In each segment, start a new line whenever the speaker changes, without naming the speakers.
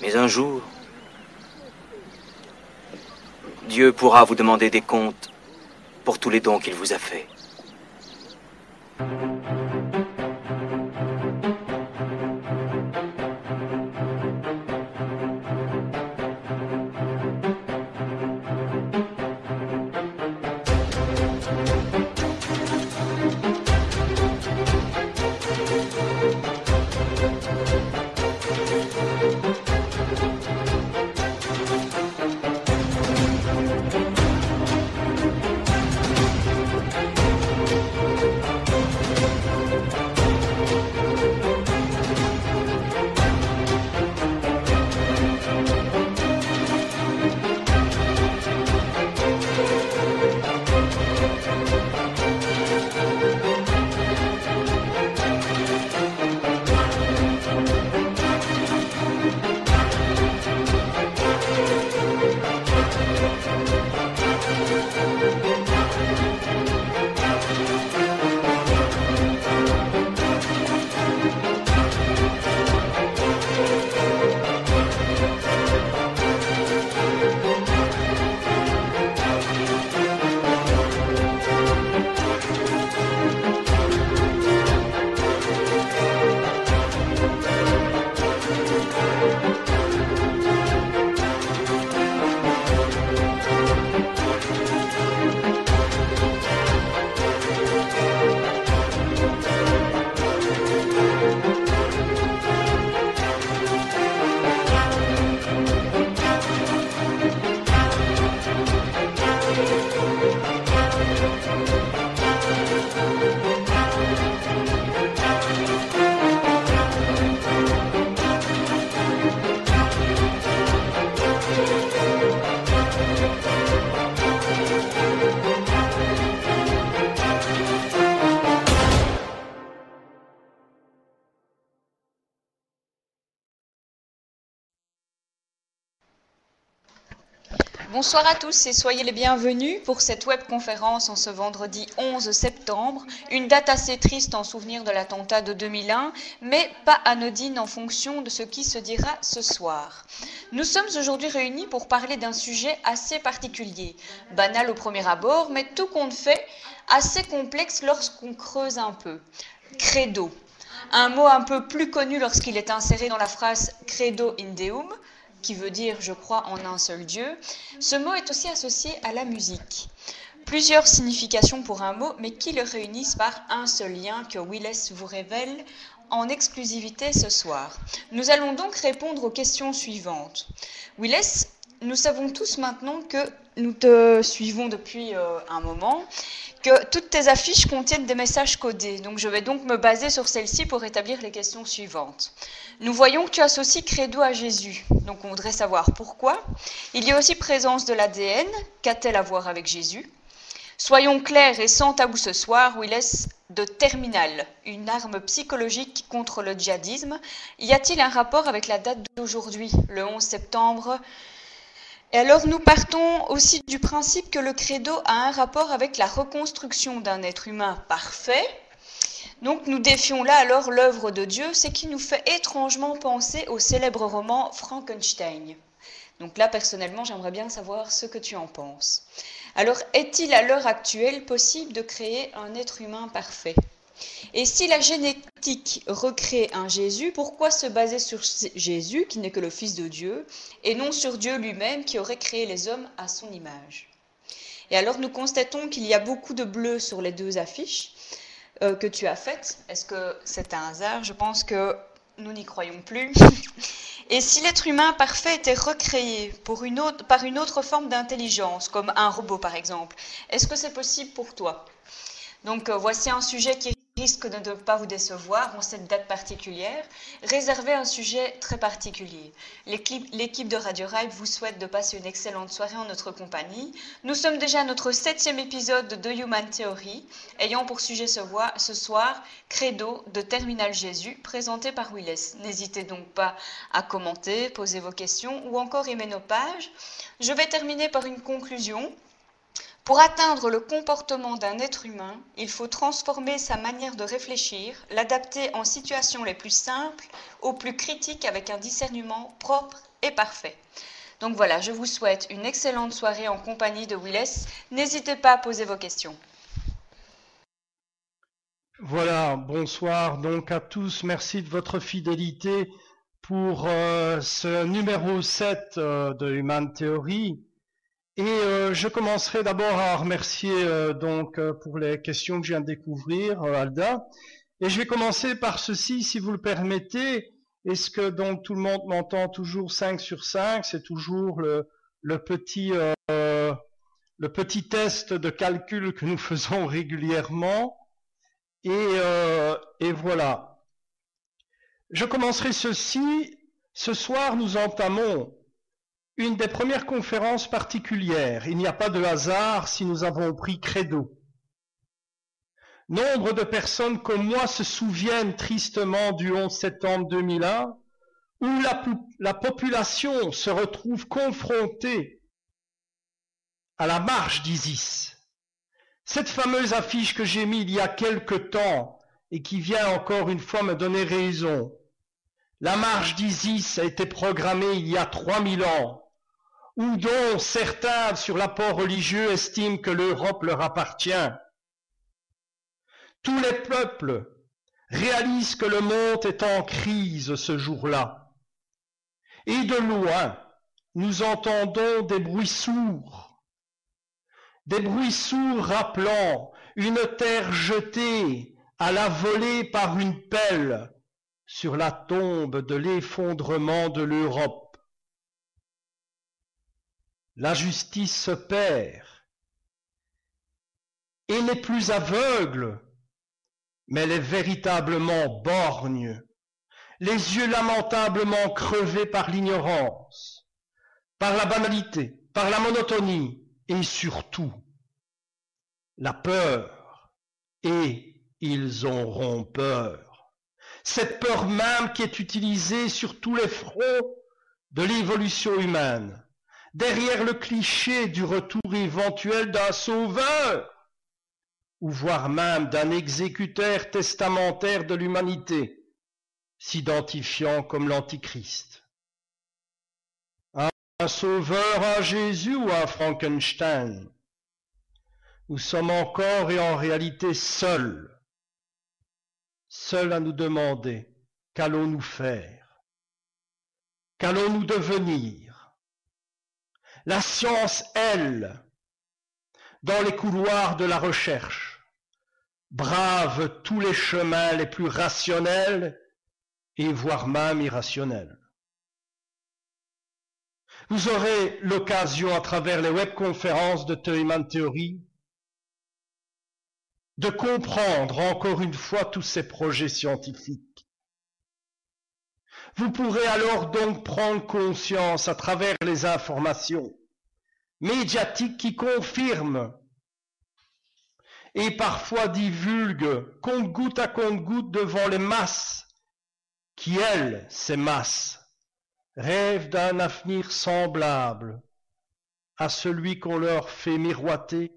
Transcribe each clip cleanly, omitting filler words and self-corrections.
Mais un jour, Dieu pourra vous demander des comptes pour tous les dons qu'il vous a faits.
Bonsoir à tous et soyez les bienvenus pour cette webconférence en ce vendredi 11 septembre, une date assez triste en souvenir de l'attentat de 2001, mais pas anodine en fonction de ce qui se dira ce soir. Nous sommes aujourd'hui réunis pour parler d'un sujet assez particulier, banal au premier abord, mais tout compte fait, assez complexe lorsqu'on creuse un peu. Credo, un mot un peu plus connu lorsqu'il est inséré dans la phrase « credo in Deum », qui veut dire « je crois en un seul Dieu », ce mot est aussi associé à la musique. Plusieurs significations pour un mot, mais qui le réunissent par un seul lien que Willes vous révèle en exclusivité ce soir. Nous allons donc répondre aux questions suivantes. Willes, nous savons tous maintenant que nous te suivons depuis un moment, que toutes tes affiches contiennent des messages codés. Donc je vais donc me baser sur celles-ci pour établir les questions suivantes. Nous voyons que tu associes credo à Jésus. Donc on voudrait savoir pourquoi. Il y a aussi présence de l'ADN. Qu'a-t-elle à voir avec Jésus? Soyons clairs et sans tabou ce soir, Willes, de Terminal, une arme psychologique contre le djihadisme. Y a-t-il un rapport avec la date d'aujourd'hui, le 11 septembre? Et alors nous partons aussi du principe que le credo a un rapport avec la reconstruction d'un être humain parfait. Donc nous défions là alors l'œuvre de Dieu, ce qui nous fait étrangement penser au célèbre roman Frankenstein. Donc là personnellement j'aimerais bien savoir ce que tu en penses. Alors est-il à l'heure actuelle possible de créer un être humain parfait? Et si la génétique recrée un Jésus, pourquoi se baser sur Jésus, qui n'est que le Fils de Dieu, et non sur Dieu lui-même, qui aurait créé les hommes à son image? Et alors nous constatons qu'il y a beaucoup de bleu sur les deux affiches que tu as faites. Est-ce que c'est un hasard? Je pense que nous n'y croyons plus. Et si l'être humain parfait était recréé par une autre forme d'intelligence, comme un robot par exemple, est-ce que c'est possible pour toi? Donc voici un sujet qui risque de ne pas vous décevoir en cette date particulière, réservé à un sujet très particulier. L'équipe de Radio Ripe vous souhaite de passer une excellente soirée en notre compagnie. Nous sommes déjà à notre 7e épisode de The Human Theory, ayant pour sujet ce soir Credo de Terminal Jésus, présenté par Willes. N'hésitez donc pas à commenter, poser vos questions ou encore aimer nos pages. Je vais terminer par une conclusion. Pour atteindre le comportement d'un être humain, il faut transformer sa manière de réfléchir, l'adapter en situations les plus simples aux plus critiques avec un discernement propre et parfait. Donc voilà, je vous souhaite une excellente soirée en compagnie de Willes. N'hésitez pas à poser vos questions.
Voilà, bonsoir donc à tous. Merci de votre fidélité pour ce numéro 7 de Human Theory. Et je commencerai d'abord à remercier pour les questions que je viens de découvrir, Alda. Et je vais commencer par ceci, si vous le permettez. Est-ce que donc tout le monde m'entend toujours 5 sur 5? C'est toujours le petit test de calcul que nous faisons régulièrement. Et voilà. Je commencerai ceci. Ce soir, nous entamons une des premières conférences particulières. Il n'y a pas de hasard si nous avons pris Credo. Nombre de personnes comme moi se souviennent tristement du 11 septembre 2001, où la population se retrouve confrontée à la marche d'Isis. Cette fameuse affiche que j'ai mise il y a quelque temps et qui vient encore une fois me donner raison. La marche d'Isis a été programmée il y a 3000 ans, ou dont certains sur l'apport religieux estiment que l'Europe leur appartient. Tous les peuples réalisent que le monde est en crise ce jour-là. Et de loin, nous entendons des bruits sourds rappelant une terre jetée à la volée par une pelle sur la tombe de l'effondrement de l'Europe. La justice se perd et n'est plus aveugle, mais elle est véritablement borgne, les yeux lamentablement crevés par l'ignorance, par la banalité, par la monotonie et surtout la peur. Et ils auront peur. Cette peur même qui est utilisée sur tous les fronts de l'évolution humaine, derrière le cliché du retour éventuel d'un sauveur, ou voire même d'un exécuteur testamentaire de l'humanité, s'identifiant comme l'Antichrist. Un sauveur, un Jésus ou un Frankenstein? Nous sommes encore et en réalité seuls à nous demander qu'allons-nous faire? Qu'allons-nous devenir? La science, elle, dans les couloirs de la recherche, brave tous les chemins les plus rationnels et voire même irrationnels. Vous aurez l'occasion à travers les webconférences de The Human Theory de comprendre encore une fois tous ces projets scientifiques. Vous pourrez alors donc prendre conscience à travers les informations médiatiques qui confirment et parfois divulguent compte-goutte à compte-goutte devant les masses qui, elles, ces masses, rêvent d'un avenir semblable à celui qu'on leur fait miroiter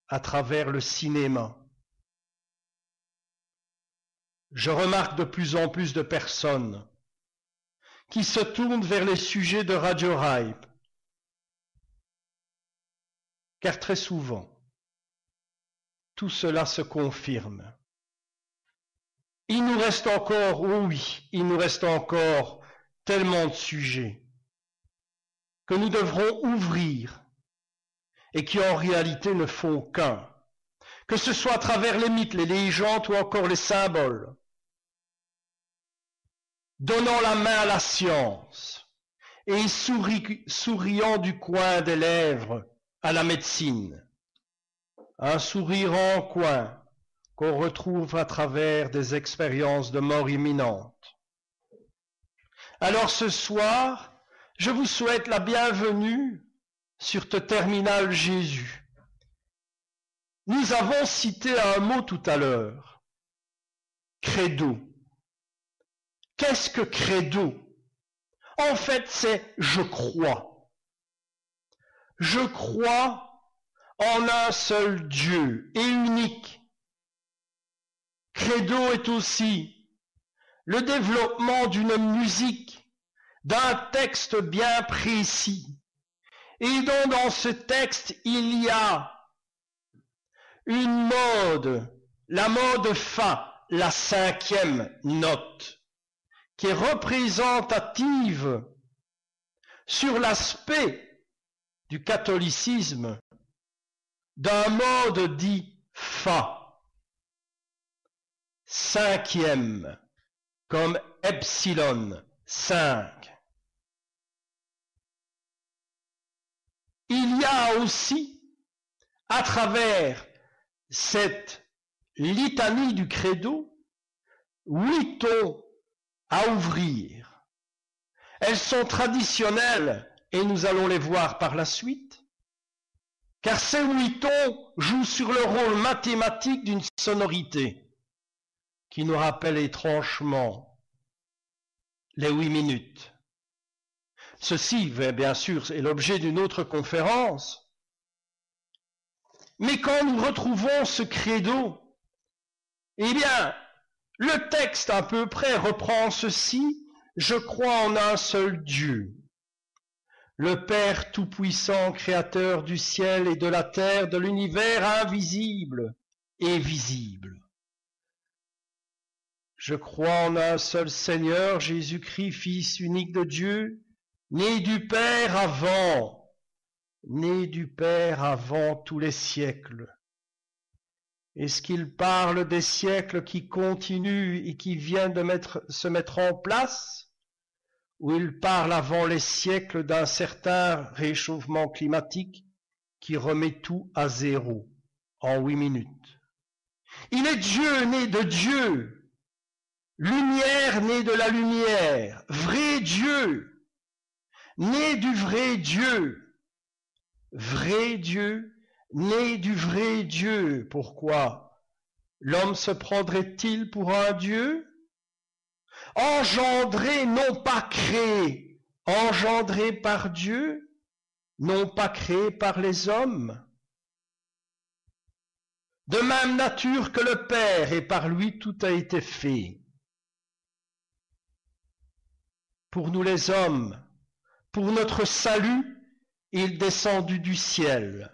à travers le cinéma. Je remarque de plus en plus de personnes qui se tournent vers les sujets de Radio Hype, car très souvent, tout cela se confirme. Il nous reste encore, oh oui, il nous reste encore tellement de sujets que nous devrons ouvrir et qui en réalité ne font qu'un, que ce soit à travers les mythes, les légendes ou encore les symboles. Donnant la main à la science et souriant du coin des lèvres à la médecine. Un sourire en coin qu'on retrouve à travers des expériences de mort imminente. Alors ce soir, je vous souhaite la bienvenue sur ce terminal Jésus. Nous avons cité un mot tout à l'heure, credo. Qu'est-ce que credo? En fait, c'est je crois. Je crois en un seul Dieu et unique. Credo est aussi le développement d'une musique, d'un texte bien précis. Et donc dans ce texte, il y a une mode, la mode Fa, la 5e note, qui est représentative sur l'aspect du catholicisme d'un mode dit Fa. 5e, comme epsilon, 5. Il y a aussi, à travers cette litanie du credo, 8 tons à ouvrir. Elles sont traditionnelles et nous allons les voir par la suite, car ces 8 tons jouent sur le rôle mathématique d'une sonorité qui nous rappelle étrangement les 8 minutes. Ceci, bien sûr, est l'objet d'une autre conférence, mais quand nous retrouvons ce credo, eh bien, le texte à peu près reprend ceci: je crois en un seul Dieu, le Père Tout-Puissant, Créateur du ciel et de la terre, de l'univers invisible et visible. Je crois en un seul Seigneur, Jésus-Christ, Fils unique de Dieu, né du Père avant tous les siècles. Est-ce qu'il parle des siècles qui continuent et qui viennent de se mettre en place, ou il parle avant les siècles d'un certain réchauffement climatique qui remet tout à zéro en 8 minutes? Il est Dieu né de Dieu, lumière née de la lumière, vrai Dieu, né du vrai Dieu, né du vrai Dieu. Pourquoi l'homme se prendrait-il pour un Dieu? Engendré, non pas créé, engendré par Dieu, non pas créé par les hommes. De même nature que le Père, et par lui tout a été fait. Pour nous les hommes, pour notre salut, il descendit du ciel.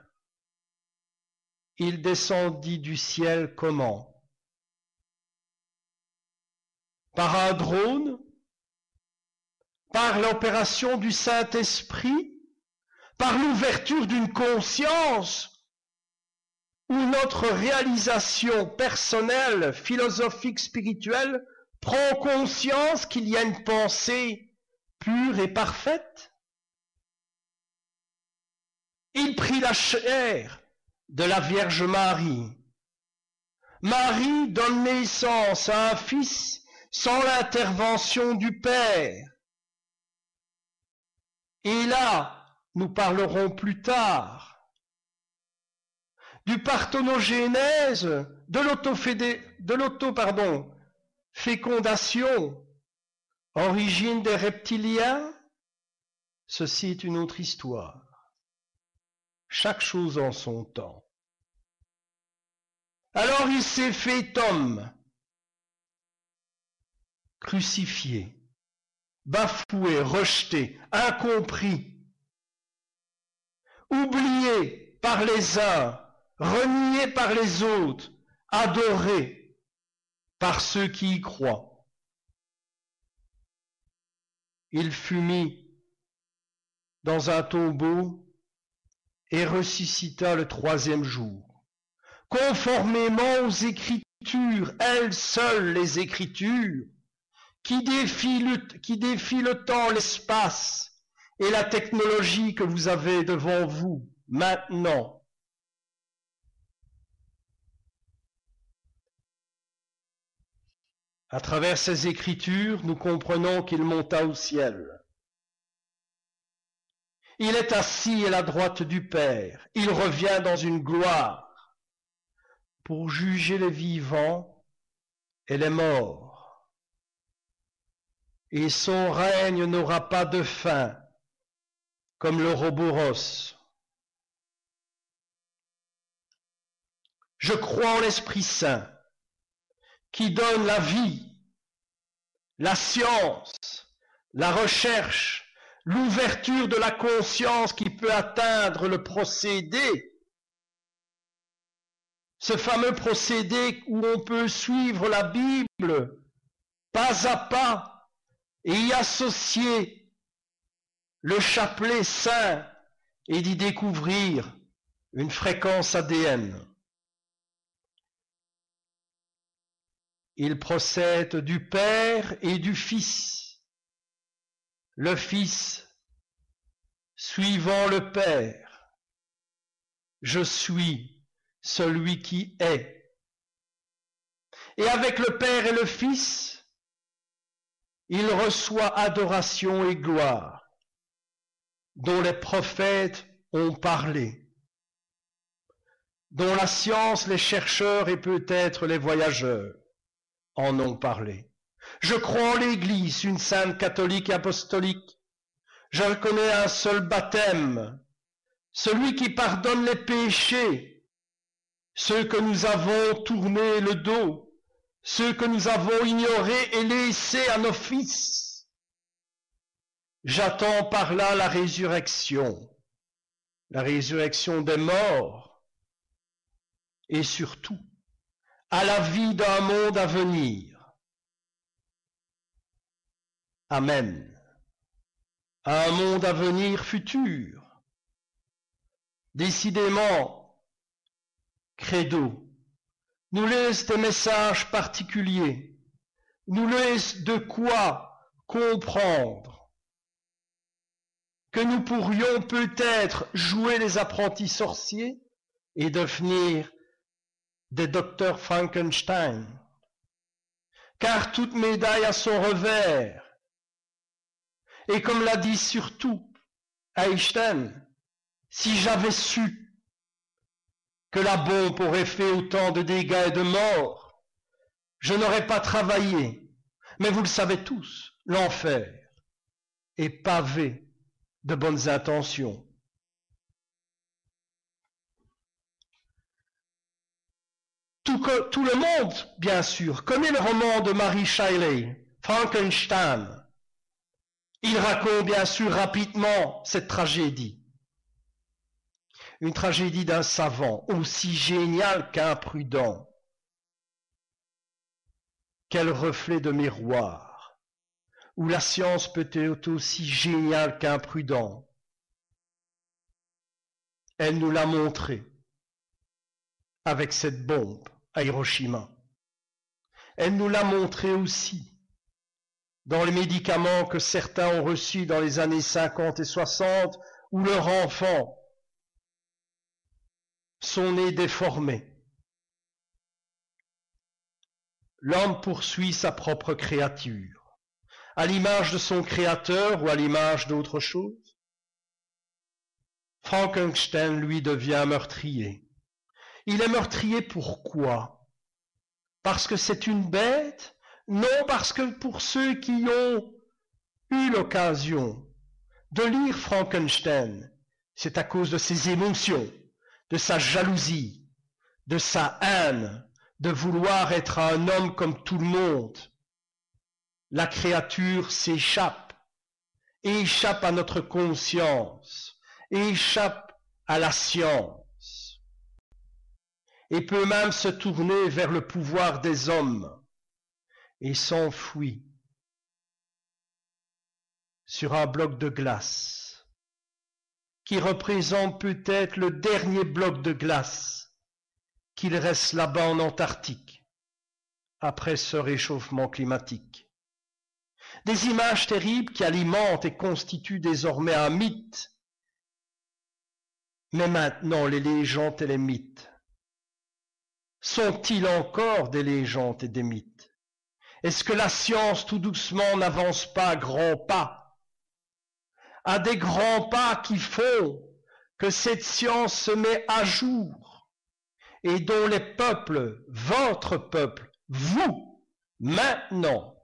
Il descendit du ciel comment? Par un drone? Par l'opération du Saint-Esprit? Par l'ouverture d'une conscience? Ou notre réalisation personnelle, philosophique, spirituelle, prend conscience qu'il y a une pensée pure et parfaite? Il prit la chair de la Vierge Marie. Marie donne naissance à un fils sans l'intervention du Père. Et là, nous parlerons plus tard du parthénogénèse, de fécondation, origine des reptiliens. Ceci est une autre histoire. Chaque chose en son temps. Alors il s'est fait homme, crucifié, bafoué, rejeté, incompris, oublié par les uns, renié par les autres, adoré par ceux qui y croient. Il fut mis dans un tombeau et ressuscita le 3e jour, conformément aux Écritures, elles seules les Écritures, qui défient le temps, l'espace et la technologie que vous avez devant vous maintenant. À travers ces Écritures, nous comprenons qu'il monta au ciel. Il est assis à la droite du Père. Il revient dans une gloire pour juger les vivants et les morts. Et son règne n'aura pas de fin, comme l'Ouroboros. Je crois en l'Esprit Saint qui donne la vie, la science, la recherche, l'ouverture de la conscience qui peut atteindre le procédé. Ce fameux procédé où on peut suivre la Bible pas à pas et y associer le chapelet saint et d'y découvrir une fréquence ADN. Il procède du Père et du Fils. Le Fils suivant le Père. Je suis celui qui est. Et avec le Père et le Fils, il reçoit adoration et gloire, dont les prophètes ont parlé, dont la science, les chercheurs et peut-être les voyageurs en ont parlé. Je crois en l'Église, une sainte catholique et apostolique. Je reconnais un seul baptême, celui qui pardonne les péchés, ceux que nous avons tourné le dos, ceux que nous avons ignorés et laissés à nos fils. J'attends par là la résurrection des morts, et surtout à la vie d'un monde à venir. Amen. À un monde à venir futur. Décidément, Credo nous laisse des messages particuliers, nous laisse de quoi comprendre que nous pourrions peut-être jouer les apprentis sorciers et devenir des docteurs Frankenstein. Car toute médaille a son revers. Et comme l'a dit surtout Einstein, si j'avais su que la bombe aurait fait autant de dégâts et de morts, je n'aurais pas travaillé. Mais vous le savez tous, l'enfer est pavé de bonnes intentions. Tout le monde, bien sûr, connaît le roman de Mary Shelley, Frankenstein. Il raconte bien sûr rapidement cette tragédie. Une tragédie d'un savant aussi génial qu'imprudent. Quel reflet de miroir, où la science peut être aussi géniale qu'imprudent. Elle nous l'a montré avec cette bombe à Hiroshima. Elle nous l'a montré aussi dans les médicaments que certains ont reçus dans les années 50 et 60, où leurs enfants sont nés déformés. L'homme poursuit sa propre créature, à l'image de son créateur ou à l'image d'autre chose. Frankenstein, lui, devient meurtrier. Il est meurtrier pourquoi? Parce que c'est une bête? Non, parce que pour ceux qui ont eu l'occasion de lire Frankenstein, c'est à cause de ses émotions, de sa jalousie, de sa haine, de vouloir être un homme comme tout le monde. La créature s'échappe, et échappe à notre conscience, et échappe à la science, et peut même se tourner vers le pouvoir des hommes, et s'enfuit sur un bloc de glace, qui représente peut-être le dernier bloc de glace qu'il reste là-bas en Antarctique, après ce réchauffement climatique. Des images terribles qui alimentent et constituent désormais un mythe. Mais maintenant, les légendes et les mythes, sont-ils encore des légendes et des mythes? Est-ce que la science, tout doucement, n'avance pas à grands pas? À des grands pas qui font que cette science se met à jour et dont les peuples, votre peuple, vous, maintenant,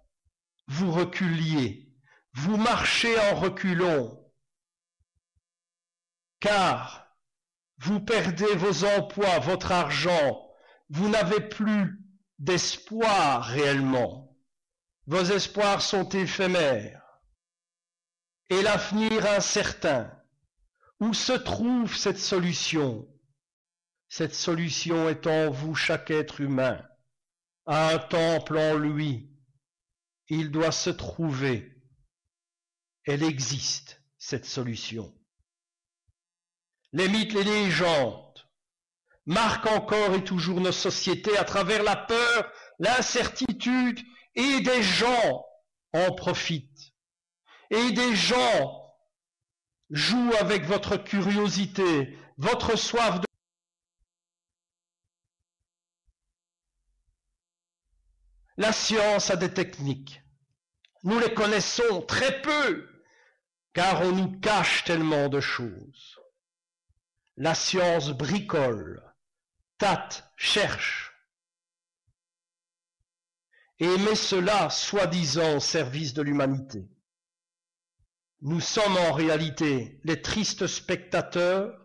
vous reculiez, vous marchez en reculons, car vous perdez vos emplois, votre argent, vous n'avez plus d'espoir réellement. Vos espoirs sont éphémères et l'avenir incertain. Où se trouve cette solution? Cette solution est en vous, chaque être humain, a un temple en lui. Il doit se trouver. Elle existe, cette solution. Les mythes, les légendes marquent encore et toujours nos sociétés à travers la peur, l'incertitude, et des gens en profitent. Et des gens jouent avec votre curiosité, votre soif de... La science a des techniques. Nous les connaissons très peu, car on nous cache tellement de choses. La science bricole, tâte, cherche, et met cela soi-disant au service de l'humanité. Nous sommes en réalité les tristes spectateurs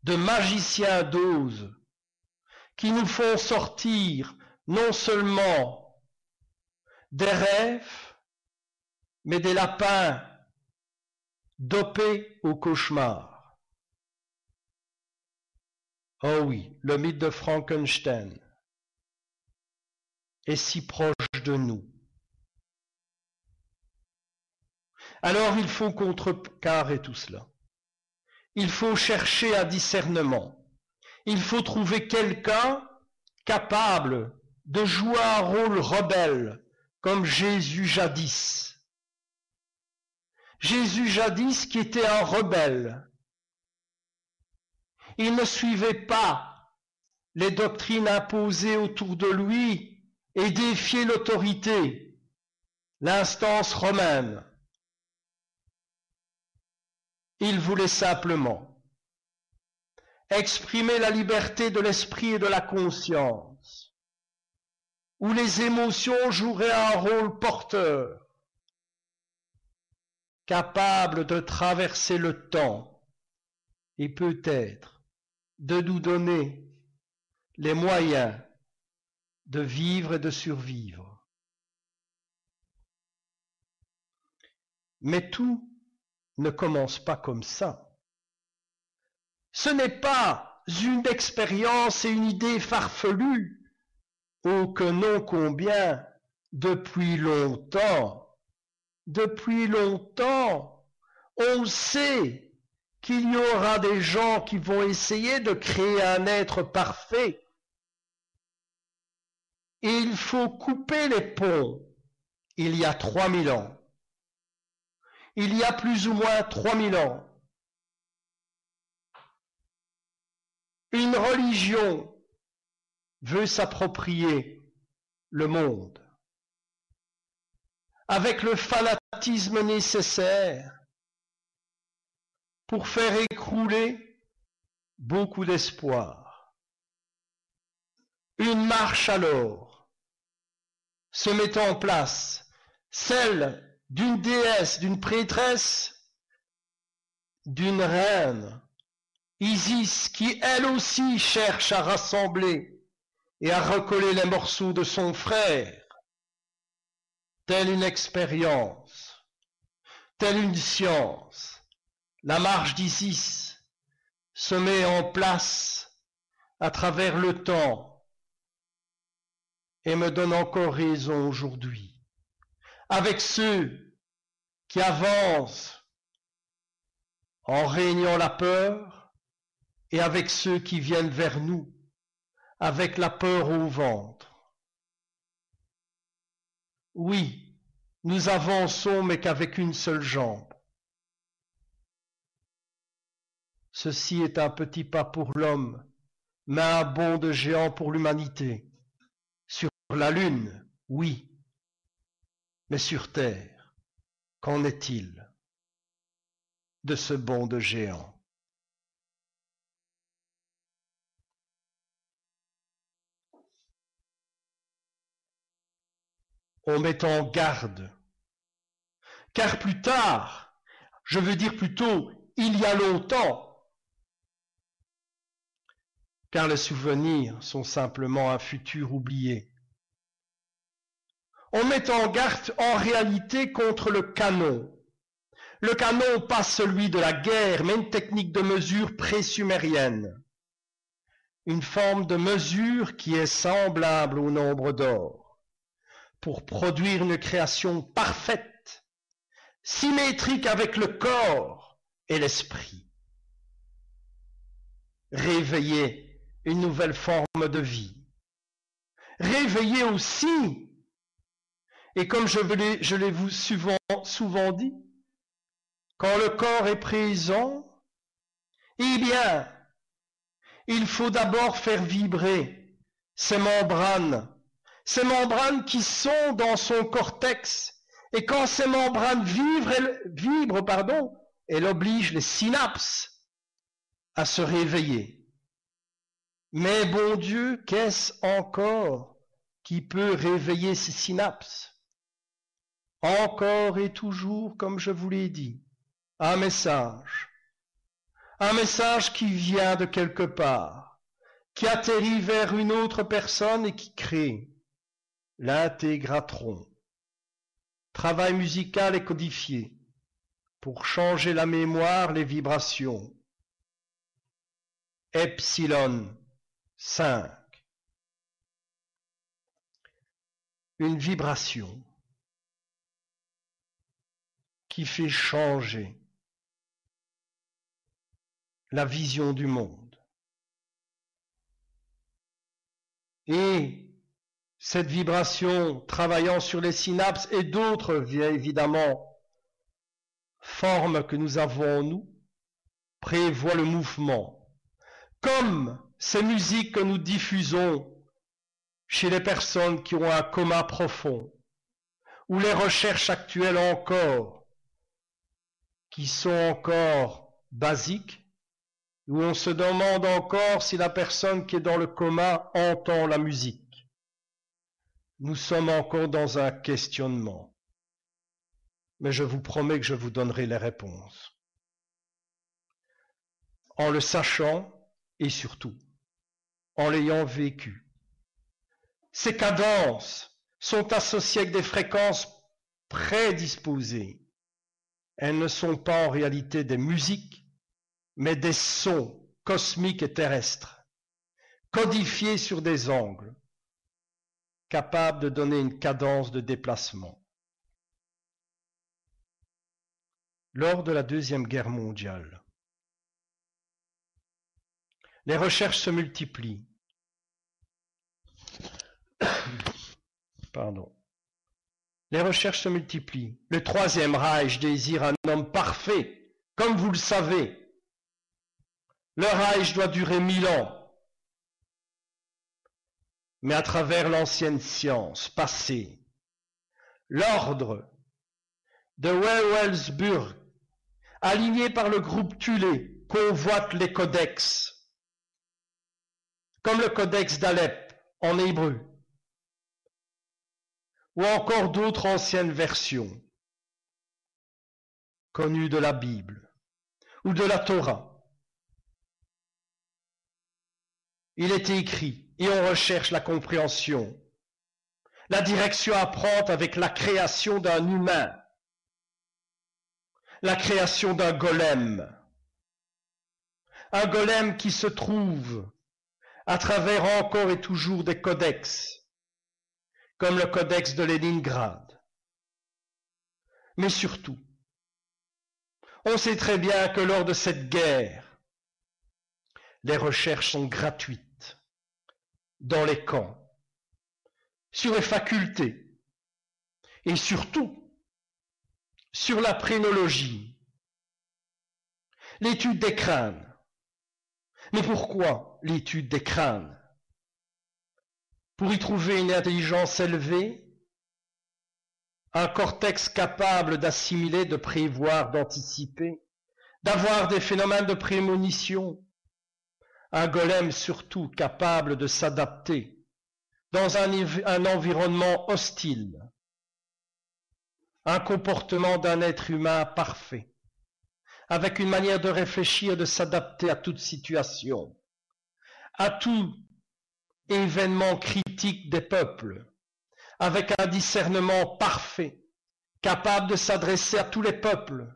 de magiciens d'ose qui nous font sortir non seulement des rêves, mais des lapins dopés au cauchemar. Oh oui, le mythe de Frankenstein est si proche de nous. Alors il faut contrecarrer tout cela. Il faut chercher un discernement. Il faut trouver quelqu'un capable de jouer un rôle rebelle, comme Jésus jadis. Jésus jadis qui était un rebelle. Il ne suivait pas les doctrines imposées autour de lui et défiait l'autorité, l'instance romaine. Il voulait simplement exprimer la liberté de l'esprit et de la conscience, où les émotions joueraient un rôle porteur, capable de traverser le temps et peut-être de nous donner les moyens de vivre et de survivre. Mais tout ne commence pas comme ça. Ce n'est pas une expérience et une idée farfelue, ô que non combien, depuis longtemps, on sait qu'il y aura des gens qui vont essayer de créer un être parfait. Et il faut couper les ponts. Il y a 3000 ans. Il y a plus ou moins 3000 ans. Une religion veut s'approprier le monde avec le fanatisme nécessaire pour faire écrouler beaucoup d'espoir. Une marche alors se met en place, celle d'une déesse, d'une prêtresse, d'une reine, Isis, qui elle aussi cherche à rassembler et à recoller les morceaux de son frère, telle une expérience, telle une science. La marche d'Isis se met en place à travers le temps et me donne encore raison aujourd'hui. Avec ceux qui avancent en régnant la peur et avec ceux qui viennent vers nous avec la peur au ventre. Oui, nous avançons mais qu'avec une seule jambe. Ceci est un petit pas pour l'homme, mais un bond de géant pour l'humanité. Sur la Lune, oui, mais sur Terre, qu'en est-il de ce bond de géant? On met en garde, car plus tard, je veux dire plutôt il y a longtemps, car les souvenirs sont simplement un futur oublié. On met en garde en réalité contre le canon. Le canon, pas celui de la guerre, mais une technique de mesure pré-sumérienne. Une forme de mesure qui est semblable au nombre d'or, pour produire une création parfaite, symétrique avec le corps et l'esprit. Réveiller une nouvelle forme de vie. Réveiller aussi, et comme je l'ai vous souvent dit, quand le corps est présent, eh bien, il faut d'abord faire vibrer ces membranes qui sont dans son cortex. Et quand ces membranes vibrent, elle oblige les synapses à se réveiller. Mais bon Dieu, qu'est-ce encore qui peut réveiller ces synapses? Encore et toujours, comme je vous l'ai dit, un message qui vient de quelque part, qui atterrit vers une autre personne et qui crée l'intégratron. Travail musical et codifié pour changer la mémoire, les vibrations. Epsilon 5. Une vibration qui fait changer la vision du monde. Et cette vibration travaillant sur les synapses et d'autres, évidemment, formes que nous avons en nous, prévoit le mouvement. Comme ces musiques que nous diffusons chez les personnes qui ont un coma profond, ou les recherches actuelles encore, qui sont encore basiques, où on se demande encore si la personne qui est dans le coma entend la musique. Nous sommes encore dans un questionnement. Mais je vous promets que je vous donnerai les réponses. En le sachant et surtout en l'ayant vécu. Ces cadences sont associées avec des fréquences prédisposées. Elles ne sont pas en réalité des musiques, mais des sons cosmiques et terrestres, codifiés sur des angles, capables de donner une cadence de déplacement. Lors de la Deuxième Guerre mondiale, les recherches se multiplient. Les recherches se multiplient. Le Troisième Reich désire un homme parfait, comme vous le savez. Le Reich doit durer 1000 ans. Mais à travers l'ancienne science passée, l'ordre de Wewelsburg, aligné par le groupe Thulé, convoite les codex, comme le codex d'Alep en hébreu, ou encore d'autres anciennes versions connues de la Bible ou de la Torah. Il est écrit, et on recherche la compréhension, la direction à prendre avec la création d'un humain, la création d'un golem qui se trouve à travers encore et toujours des codex, comme le codex de Leningrad. Mais surtout, on sait très bien que lors de cette guerre, les recherches sont gratuites dans les camps, sur les facultés et surtout sur la phrénologie, l'étude des crânes. Mais pourquoi l'étude des crânes? Pour y trouver une intelligence élevée, un cortex capable d'assimiler, de prévoir, d'anticiper, d'avoir des phénomènes de prémonition, un golem surtout capable de s'adapter dans un environnement hostile, un comportement d'un être humain parfait, avec une manière de réfléchir, de s'adapter à toute situation, à tout événement critique des peuples, avec un discernement parfait, capable de s'adresser à tous les peuples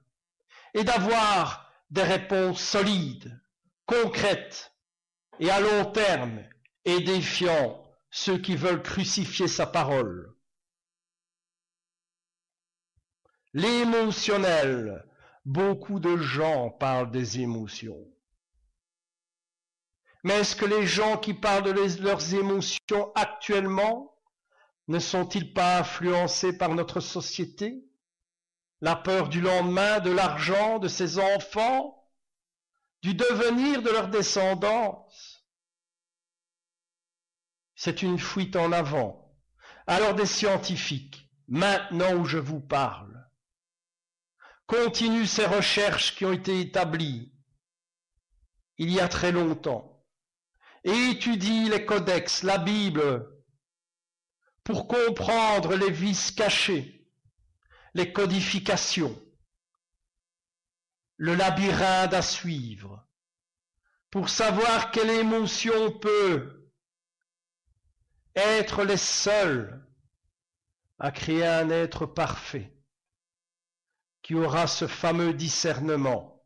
et d'avoir des réponses solides, concrètes et à long terme, et défiant ceux qui veulent crucifier sa parole. L'émotionnel, beaucoup de gens parlent des émotions. Mais est-ce que les gens qui parlent de leurs émotions actuellement ne sont-ils pas influencés par notre société? La peur du lendemain, de l'argent, de ses enfants, du devenir de leur descendance. C'est une fuite en avant. Alors des scientifiques, maintenant où je vous parle, continuent ces recherches qui ont été établies il y a très longtemps et étudient les codex, la Bible, pour comprendre les vices cachés, les codifications, le labyrinthe à suivre, pour savoir quelle émotion peut être les seuls à créer un être parfait, qui aura ce fameux discernement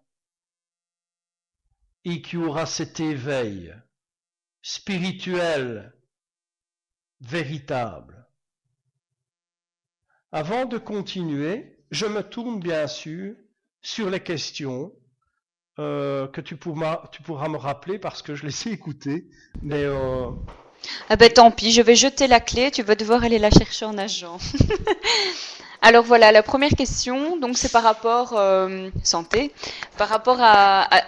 et qui aura cet éveil spirituel véritable. Avant de continuer, je me tourne bien sûr sur les questions que tu pourras me rappeler parce que je les ai écoutées, mais
Ah ben tant pis, je vais jeter la clé, tu vas devoir aller la chercher en nageant. Alors voilà, la première question, donc c'est par rapport santé, par rapport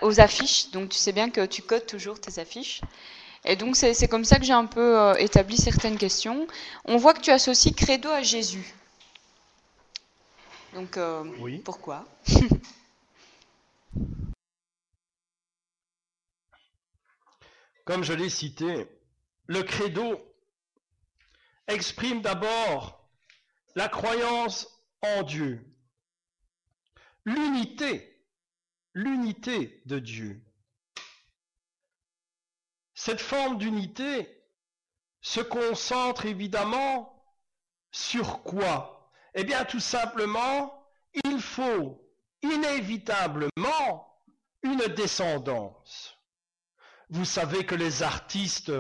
aux affiches. Donc tu sais bien que tu codes toujours tes affiches. Et donc c'est comme ça que j'ai un peu établi certaines questions. On voit que tu associes credo à Jésus. Donc
oui.
Pourquoi?
Comme je l'ai cité, le credo exprime d'abord la croyance en Dieu, l'unité de Dieu. Cette forme d'unité se concentre évidemment sur quoi? Eh bien, tout simplement, il faut inévitablement une descendance. Vous savez que les artistes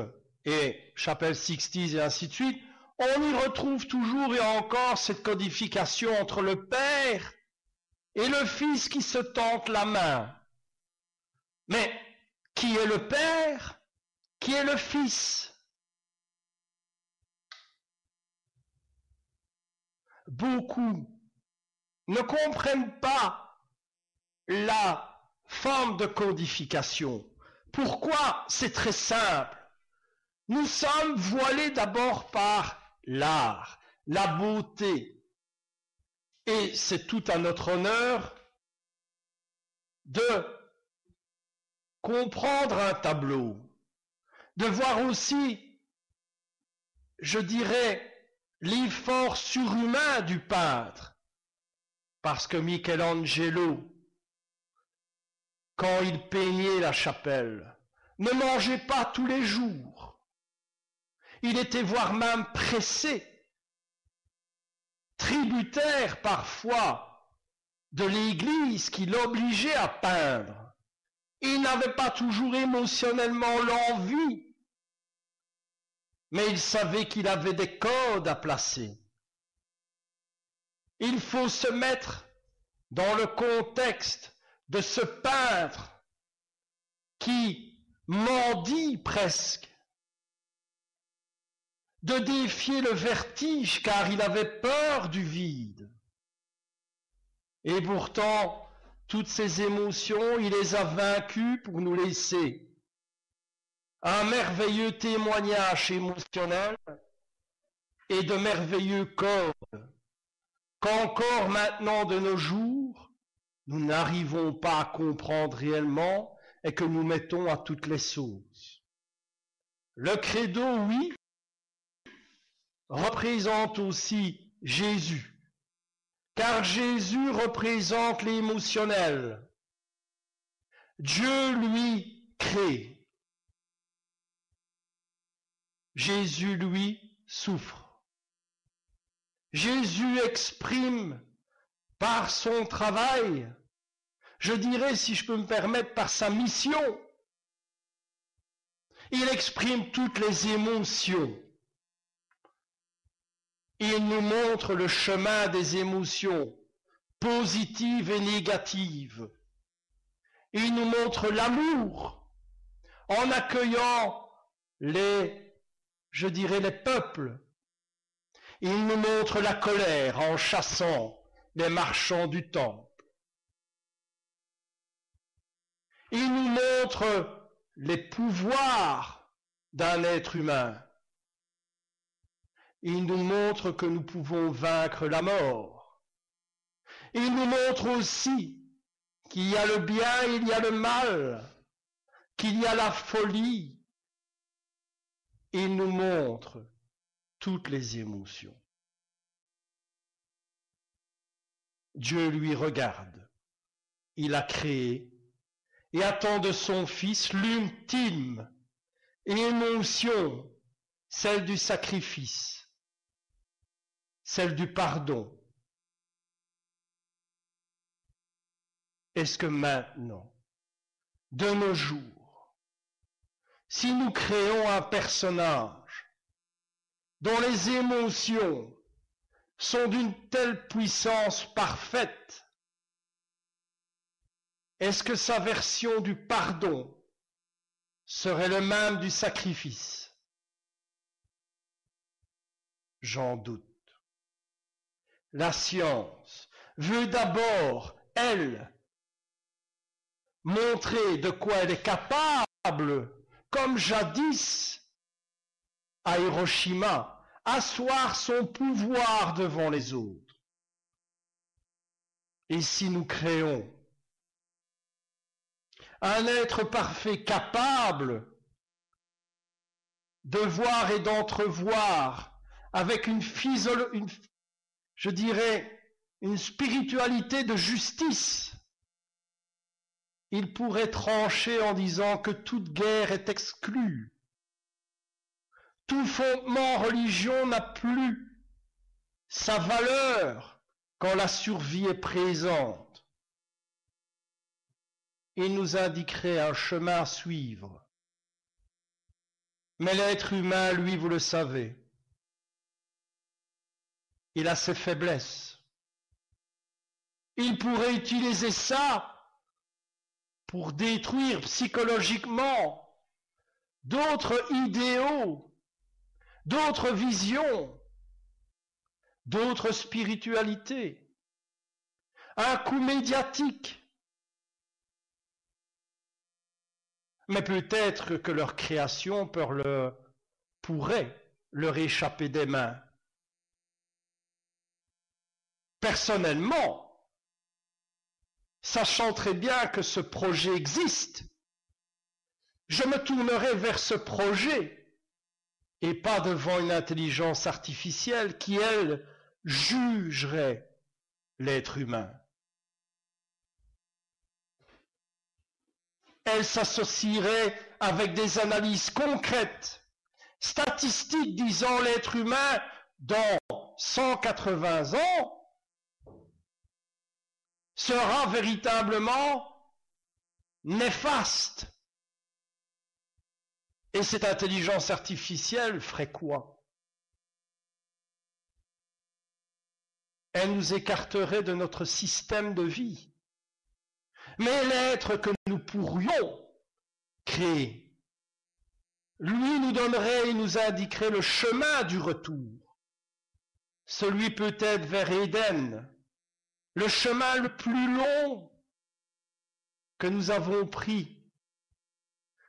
et Chapelle Sixtine et ainsi de suite, on y retrouve toujours et encore cette codification entre le Père et le Fils qui se tentent la main. Mais qui est le Père? Qui est le Fils? Beaucoup ne comprennent pas la forme de codification. Pourquoi? C'est très simple. Nous sommes voilés d'abord par l'art, la beauté. Et c'est tout à notre honneur de comprendre un tableau, de voir aussi, je dirais, l'effort surhumain du peintre. Parce que Michelangelo, quand il peignait la chapelle, ne mangeait pas tous les jours. Il était voire même pressé, tributaire parfois de l'Église qui l'obligeait à peindre. Il n'avait pas toujours émotionnellement l'envie, mais il savait qu'il avait des codes à placer. Il faut se mettre dans le contexte de ce peintre qui mendie presque, de défier le vertige car il avait peur du vide. Et pourtant, toutes ces émotions, il les a vaincues pour nous laisser un merveilleux témoignage émotionnel et de merveilleux codes qu'encore maintenant de nos jours, nous n'arrivons pas à comprendre réellement et que nous mettons à toutes les sauces. Le credo, oui, représente aussi Jésus, car Jésus représente l'émotionnel. Dieu, lui, crée. Jésus, lui, souffre. Jésus exprime par son travail, je dirais, si je peux me permettre, par sa mission, il exprime toutes les émotions. Il nous montre le chemin des émotions, positives et négatives. Il nous montre l'amour en accueillant les peuples. Il nous montre la colère en chassant les marchands du temple. Il nous montre les pouvoirs d'un être humain. Il nous montre que nous pouvons vaincre la mort. Il nous montre aussi qu'il y a le bien, il y a le mal, qu'il y a la folie. Il nous montre toutes les émotions. Dieu lui regarde. Il a créé et attend de son Fils l'ultime émotion, celle du sacrifice, celle du pardon. Est-ce que maintenant, de nos jours, si nous créons un personnage dont les émotions sont d'une telle puissance parfaite, est-ce que sa version du pardon serait le même du sacrifice? J'en doute. La science veut d'abord, elle, montrer de quoi elle est capable, comme jadis à Hiroshima, asseoir son pouvoir devant les autres. Et si nous créons un être parfait capable de voir et d'entrevoir avec une spiritualité de justice, il pourrait trancher en disant que toute guerre est exclue. Tout fondement en religion n'a plus sa valeur quand la survie est présente. Il nous indiquerait un chemin à suivre. Mais l'être humain, lui, vous le savez, il a ses faiblesses. Il pourrait utiliser ça pour détruire psychologiquement d'autres idéaux, d'autres visions, d'autres spiritualités. Un coup médiatique. Mais peut-être que leur création pourrait leur échapper des mains. Personnellement, sachant très bien que ce projet existe, je me tournerai vers ce projet et pas devant une intelligence artificielle qui, elle, jugerait l'être humain. Elle s'associerait avec des analyses concrètes, statistiques disant l'être humain dans 180 ans sera véritablement néfaste. Et cette intelligence artificielle ferait quoi? Elle nous écarterait de notre système de vie. Mais l'être que nous pourrions créer, lui nous donnerait et nous indiquerait le chemin du retour. Celui peut-être vers Éden, le chemin le plus long que nous avons pris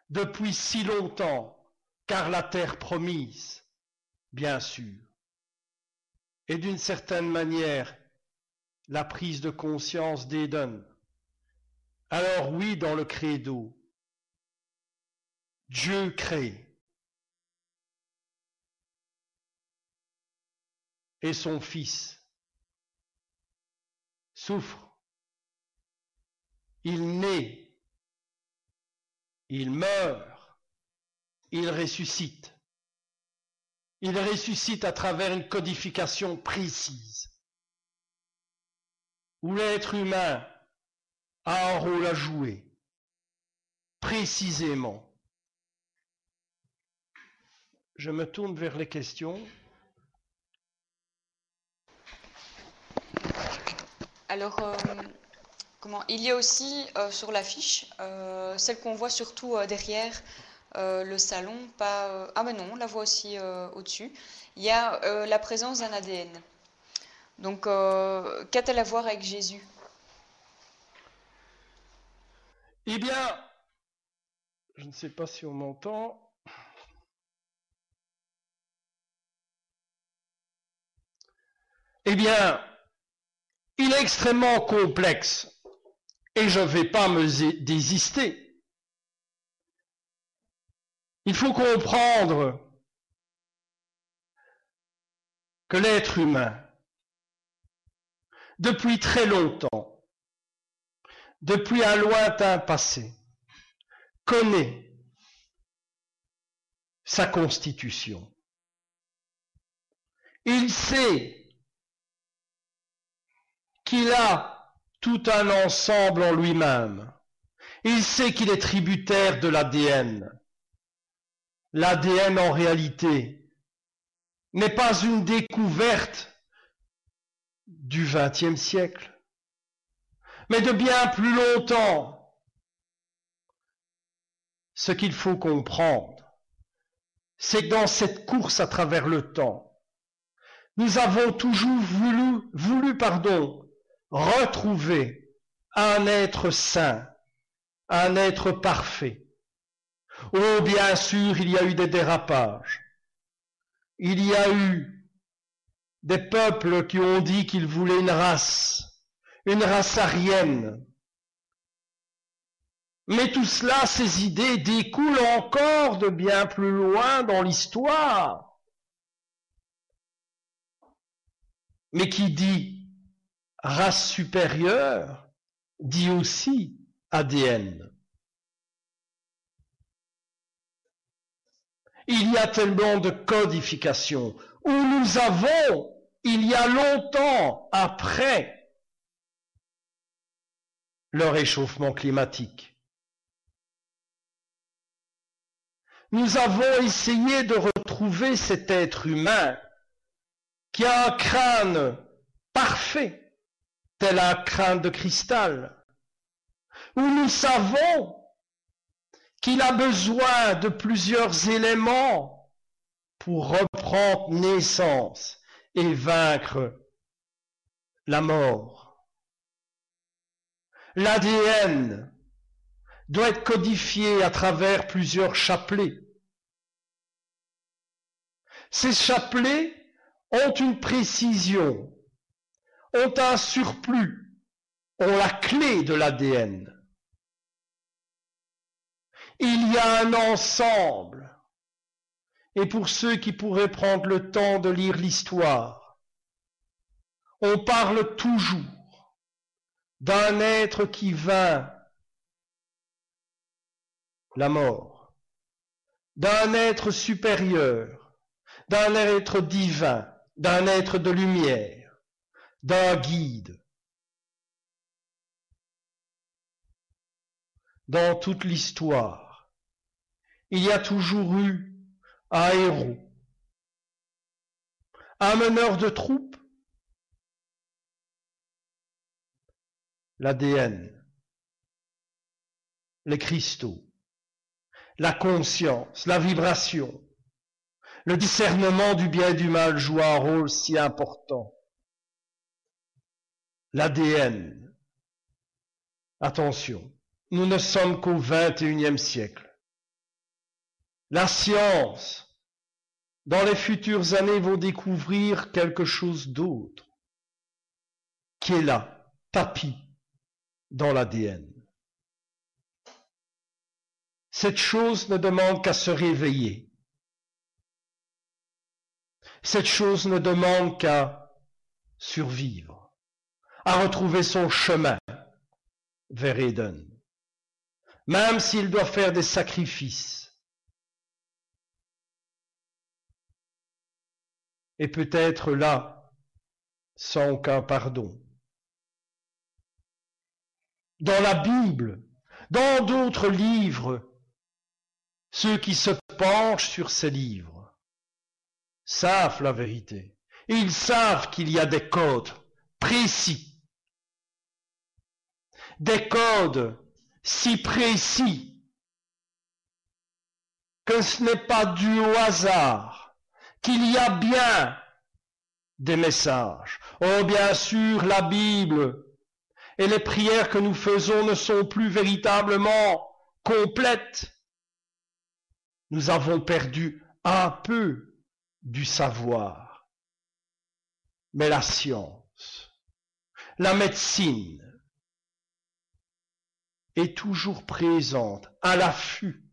depuis si longtemps, car la terre promise, bien sûr, est d'une certaine manière la prise de conscience d'Éden. Alors oui, dans le credo, Dieu crée et son Fils souffre, il naît, il meurt, il ressuscite. Il ressuscite à travers une codification précise, où l'être humain a un rôle à jouer, précisément. Je me tourne vers les questions.
Alors, il y a aussi sur l'affiche, celle qu'on voit surtout derrière le salon, ah mais non, on la voit aussi au-dessus. Il y a la présence d'un ADN. Donc, qu'a-t-elle à voir avec Jésus?
Eh bien, je ne sais pas si on m'entend. Eh bien, il est extrêmement complexe et je ne vais pas me désister. Il faut comprendre que l'être humain, depuis très longtemps, depuis un lointain passé, connaît sa constitution. Il sait qu'il a tout un ensemble en lui-même. Il sait qu'il est tributaire de l'ADN. L'ADN, en réalité, n'est pas une découverte du XXe siècle, mais de bien plus longtemps. Ce qu'il faut comprendre, c'est que dans cette course à travers le temps, nous avons toujours voulu retrouver un être saint, un être parfait. Oh, bien sûr, il y a eu des dérapages. Il y a eu des peuples qui ont dit qu'ils voulaient une race aryenne. Mais tout cela, ces idées découlent encore de bien plus loin dans l'histoire. Mais qui dit race supérieure, dit aussi ADN. Il y a tellement de codifications où nous avons, il y a longtemps après le réchauffement climatique, nous avons essayé de retrouver cet être humain qui a un crâne parfait, tel un crâne de cristal, où nous savons qu'il a besoin de plusieurs éléments pour reprendre naissance et vaincre la mort. L'ADN doit être codifié à travers plusieurs chapelets. Ces chapelets ont une précision, ont un surplus, ont la clé de l'ADN. Il y a un ensemble. Et pour ceux qui pourraient prendre le temps de lire l'histoire, on parle toujours d'un être qui vainc la mort, d'un être supérieur, d'un être divin, d'un être de lumière, d'un guide. Dans toute l'histoire, il y a toujours eu un héros, un meneur de troupe, l'ADN, les cristaux, la conscience, la vibration, le discernement du bien et du mal joue un rôle si important. L'ADN, attention, nous ne sommes qu'au XXIe siècle. La science, dans les futures années, va découvrir quelque chose d'autre, qui est là, tapis dans l'ADN. Cette chose ne demande qu'à se réveiller. Cette chose ne demande qu'à survivre, à retrouver son chemin vers Éden. Même s'il doit faire des sacrifices. et peut-être là, sans aucun pardon. Dans la Bible, dans d'autres livres, ceux qui se penchent sur ces livres savent la vérité. Et ils savent qu'il y a des codes précis, des codes si précis que ce n'est pas dû au hasard, qu'il y a bien des messages. Oh, bien sûr, la Bible et les prières que nous faisons ne sont plus véritablement complètes. Nous avons perdu un peu du savoir. Mais la science, la médecine est toujours présente, à l'affût.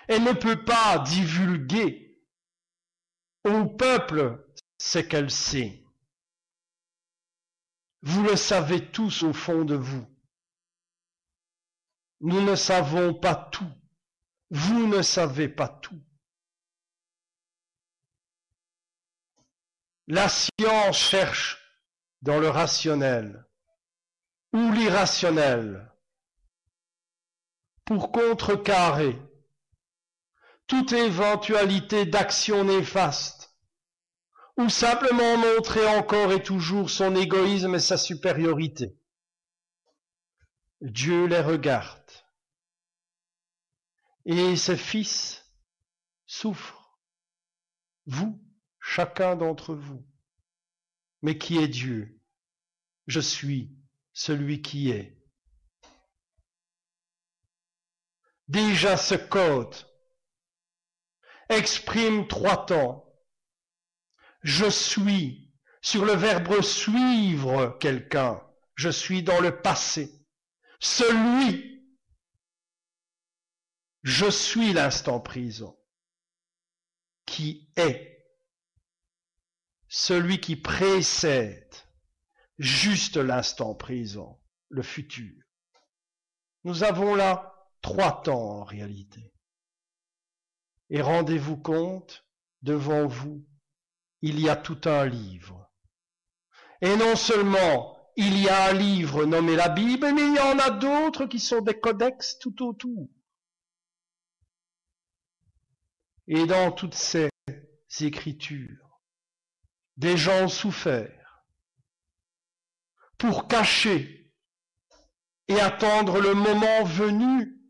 Elle ne peut pas divulguer au peuple ce qu'elle sait. Vous le savez tous au fond de vous. Nous ne savons pas tout. Vous ne savez pas tout. La science cherche dans le rationnel ou l'irrationnel pour contrecarrer toute éventualité d'action néfaste ou simplement montrer encore et toujours son égoïsme et sa supériorité. Dieu les regarde et ses fils souffrent. Vous, chacun d'entre vous. Mais qui est Dieu? Je suis celui qui est. Déjà ce code exprime 3 temps. Je suis sur le verbe suivre quelqu'un. Je suis dans le passé. Celui. Je suis l'instant présent. Qui est. Celui qui précède juste l'instant présent, le futur. Nous avons là 3 temps en réalité. Et rendez-vous compte, devant vous, il y a tout un livre. Et non seulement il y a un livre nommé la Bible, mais il y en a d'autres qui sont des codex tout autour. Et dans toutes ces écritures, des gens ont souffert pour cacher et attendre le moment venu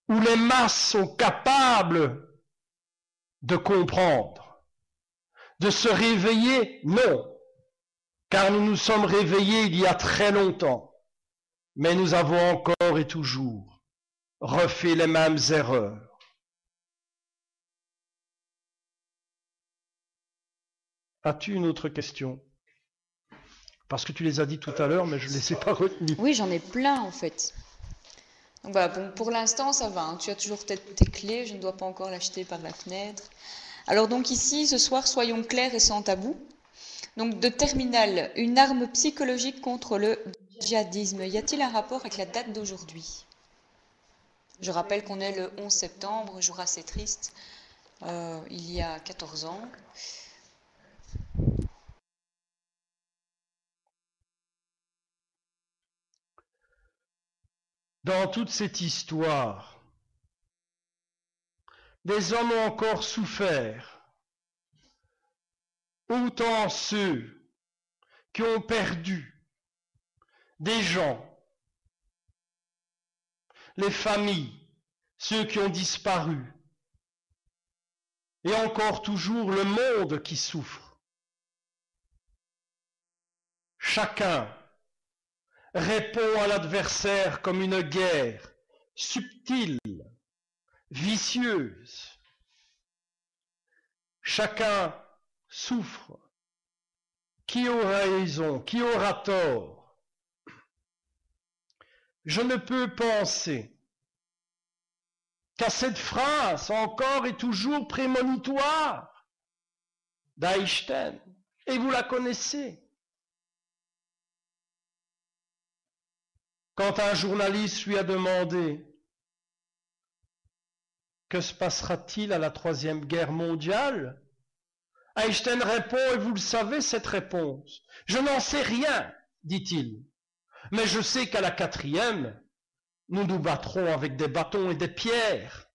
où les masses sont capables de comprendre, de se réveiller. Non, car nous nous sommes réveillés il y a très longtemps, mais nous avons encore et toujours refait les mêmes erreurs. As-tu une autre question? Parce que tu les as dit tout à l'heure, mais je ne les ai pas retenues.
Oui, j'en ai plein en fait. Donc, bah, bon, pour l'instant, ça va. Hein. Tu as toujours tes clés, je ne dois pas encore l'acheter par la fenêtre. Alors donc ici, ce soir, soyons clairs et sans tabou. Donc de terminale, une arme psychologique contre le djihadisme. Y a-t-il un rapport avec la date d'aujourd'hui? Je rappelle qu'on est le 11 septembre, jour assez triste, il y a 14 ans.
Dans toute cette histoire, des hommes ont encore souffert, autant ceux qui ont perdu des gens, les familles, ceux qui ont disparu, et encore toujours le monde qui souffre. Chacun répond à l'adversaire comme une guerre subtile, vicieuse. Chacun souffre. Qui aura raison? Qui aura tort? Je ne peux penser qu'à cette phrase encore et toujours prémonitoire d'Einstein. Et vous la connaissez. Quand un journaliste lui a demandé « Que se passera-t-il à la 3e guerre mondiale ?» Einstein répond, et vous le savez cette réponse. Je n'en sais rien, dit-il. Mais je sais qu'à la 4e, nous nous battrons avec des bâtons et des pierres.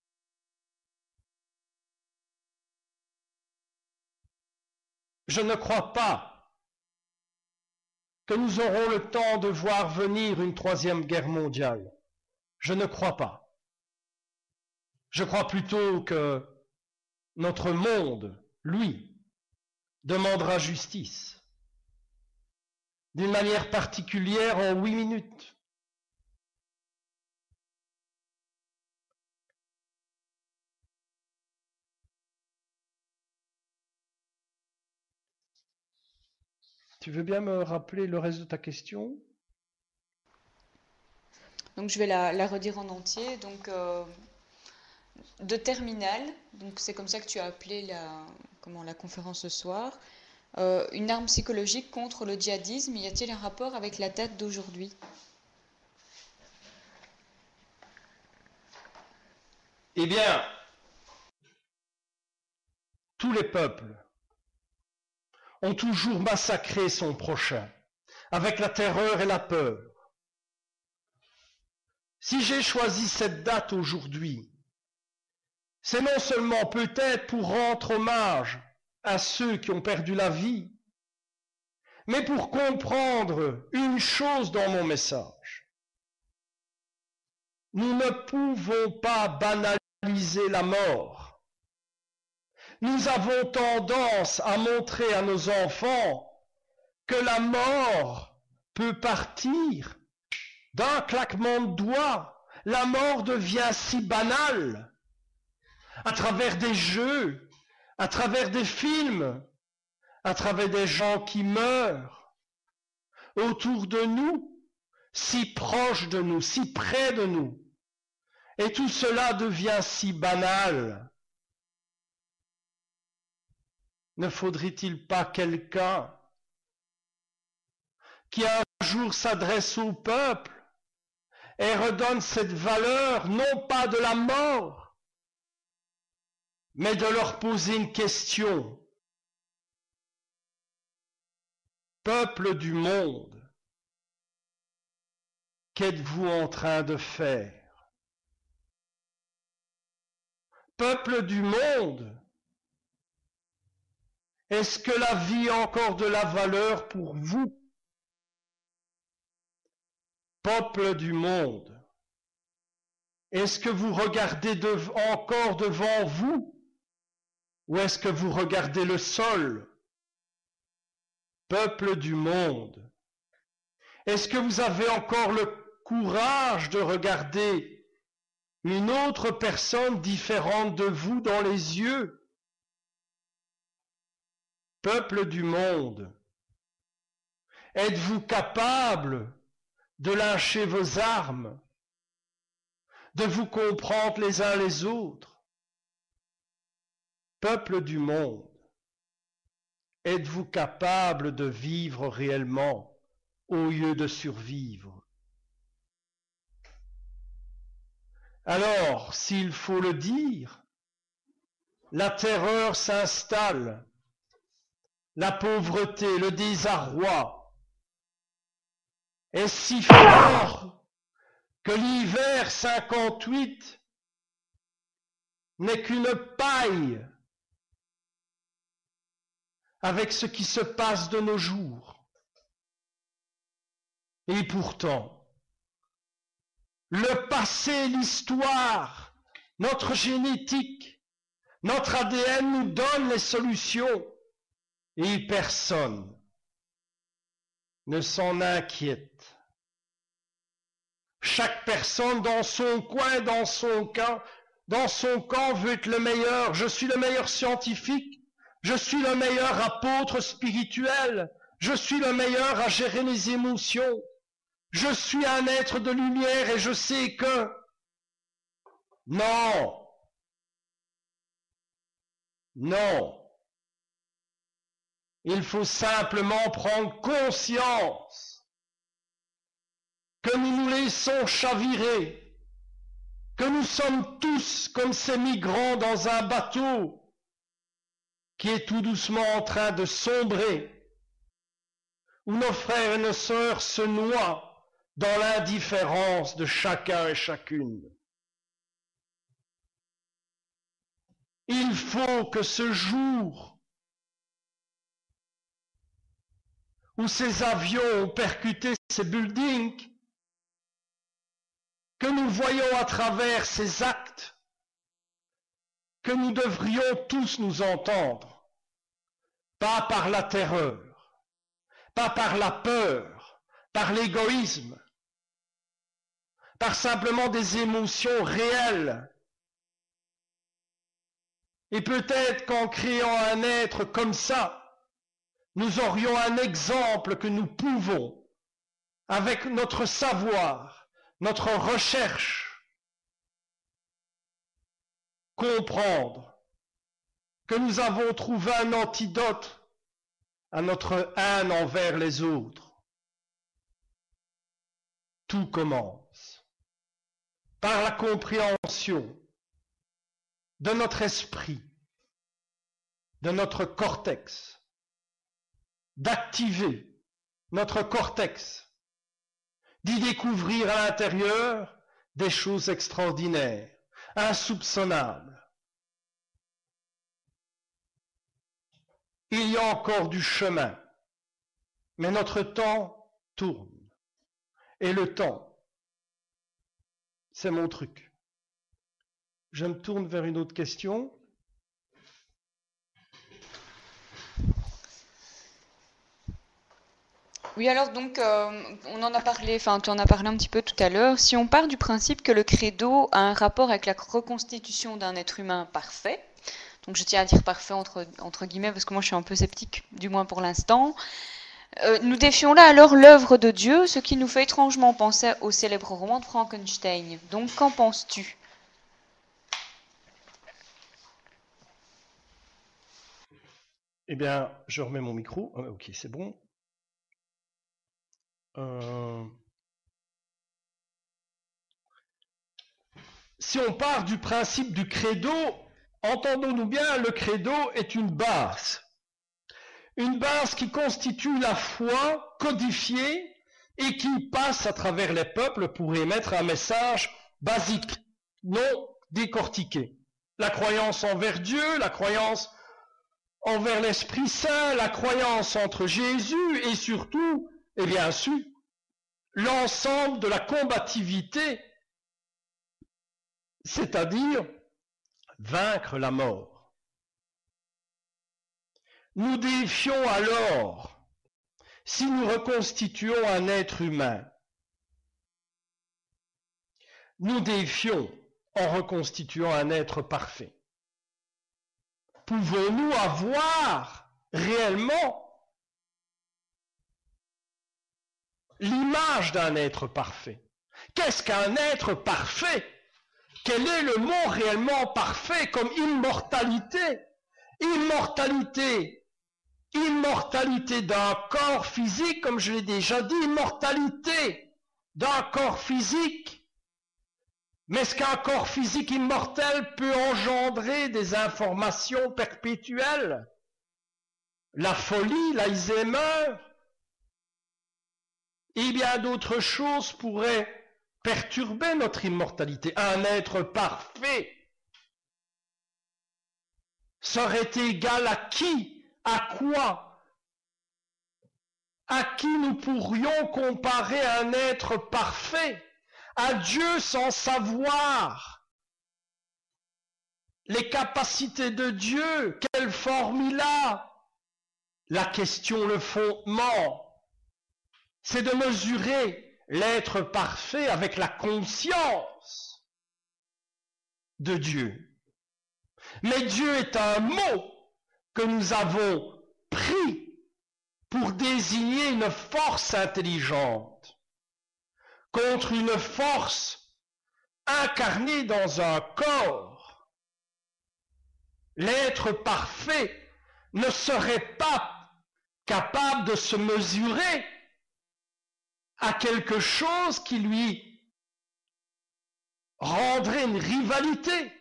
Je ne crois pas que nous aurons le temps de voir venir une 3e guerre mondiale. Je ne crois pas. Je crois plutôt que notre monde, lui, demandera justice. D'une manière particulière en 8 minutes. Tu veux bien me rappeler le reste de ta question?
Donc je vais la redire en entier. Donc de terminale, donc c'est comme ça que tu as appelé la conférence ce soir. Une arme psychologique contre le djihadisme, y a-t-il un rapport avec la date d'aujourd'hui?
Eh bien, tous les peuples ont toujours massacré son prochain, avec la terreur et la peur. Si j'ai choisi cette date aujourd'hui, c'est non seulement peut-être pour rendre hommage à ceux qui ont perdu la vie, mais pour comprendre une chose dans mon message. Nous ne pouvons pas banaliser la mort. Nous avons tendance à montrer à nos enfants que la mort peut partir d'un claquement de doigts. La mort devient si banale à travers des jeux, à travers des films, à travers des gens qui meurent autour de nous, si proches de nous, si près de nous. Et tout cela devient si banal. Ne faudrait-il pas quelqu'un qui un jour s'adresse au peuple et redonne cette valeur, non pas de la mort, mais de leur poser une question. Peuple du monde, qu'êtes-vous en train de faire? Peuple du monde, est-ce que la vie a encore de la valeur pour vous? Peuple du monde, est-ce que vous regardez encore devant vous ou est-ce que vous regardez le sol? Peuple du monde, est-ce que vous avez encore le courage de regarder une autre personne différente de vous dans les yeux? Peuple du monde, êtes-vous capable de lâcher vos armes, de vous comprendre les uns les autres? Peuple du monde, êtes-vous capable de vivre réellement au lieu de survivre? Alors, s'il faut le dire, la terreur s'installe, la pauvreté, le désarroi est si fort que l'hiver 58 n'est qu'une paille avec ce qui se passe de nos jours. Et pourtant, le passé, l'histoire, notre génétique, notre ADN nous donne les solutions et personne ne s'en inquiète. Chaque personne dans son coin, dans son camp veut être le meilleur. Je suis le meilleur scientifique, je suis le meilleur apôtre spirituel, je suis le meilleur à gérer les émotions. Je suis un être de lumière et je sais que... Non. Non. Il faut simplement prendre conscience que nous nous laissons chavirer, que nous sommes tous comme ces migrants dans un bateau qui est tout doucement en train de sombrer, où nos frères et nos sœurs se noient dans l'indifférence de chacun et chacune. Il faut que ce jour où ces avions ont percuté ces buildings, que nous voyons à travers ces actes, que nous devrions tous nous entendre, pas par la terreur, pas par la peur, par l'égoïsme, par simplement des émotions réelles. Et peut-être qu'en créant un être comme ça, nous aurions un exemple que nous pouvons, avec notre savoir, notre recherche, comprendre que nous avons trouvé un antidote à notre haine envers les autres. Tout commence par la compréhension de notre esprit, de notre cortex, d'activer notre cortex, d'y découvrir à l'intérieur des choses extraordinaires, insoupçonnables. Il y a encore du chemin, mais notre temps tourne. Et le temps, c'est mon truc. Je me tourne vers une autre question.
Oui, alors donc, on en a parlé, enfin tu en as parlé un petit peu tout à l'heure. Si on part du principe que le credo a un rapport avec la reconstitution d'un être humain parfait, donc je tiens à dire parfait entre guillemets parce que moi je suis un peu sceptique, du moins pour l'instant, nous défions là alors l'œuvre de Dieu, ce qui nous fait étrangement penser au célèbre roman de Frankenstein. Donc qu'en penses-tu ?
Eh bien, je remets mon micro. Ok, c'est bon. Si on part du principe du credo, entendons-nous bien, le credo est une base. Une base qui constitue la foi codifiée et qui passe à travers les peuples pour émettre un message basique, non décortiqué. La croyance envers Dieu, la croyance envers l'Esprit Saint, la croyance entre Jésus et surtout, et bien sûr, l'ensemble de la combativité, c'est-à-dire vaincre la mort. Nous défions alors, si nous reconstituons un être humain, nous défions en reconstituant un être parfait. Pouvons-nous avoir réellement l'image d'un être parfait? Qu'est-ce qu'un être parfait? Quel est le mot réellement parfait comme immortalité? Immortalité d'un corps physique, comme je l'ai déjà dit, immortalité d'un corps physique. Mais est-ce qu'un corps physique immortel peut engendrer des informations perpétuelles? La folie, l'Alzheimer et bien d'autres choses pourraient perturber notre immortalité. Un être parfait serait égal à qui? À quoi? À qui nous pourrions comparer un être parfait? À Dieu sans savoir les capacités de Dieu, quelle forme il a. La question, le fondement, c'est de mesurer l'être parfait avec la conscience de Dieu. Mais Dieu est un mot que nous avons pris pour désigner une force intelligente contre une force incarnée dans un corps. L'être parfait ne serait pas capable de se mesurer à quelque chose qui lui rendrait une rivalité.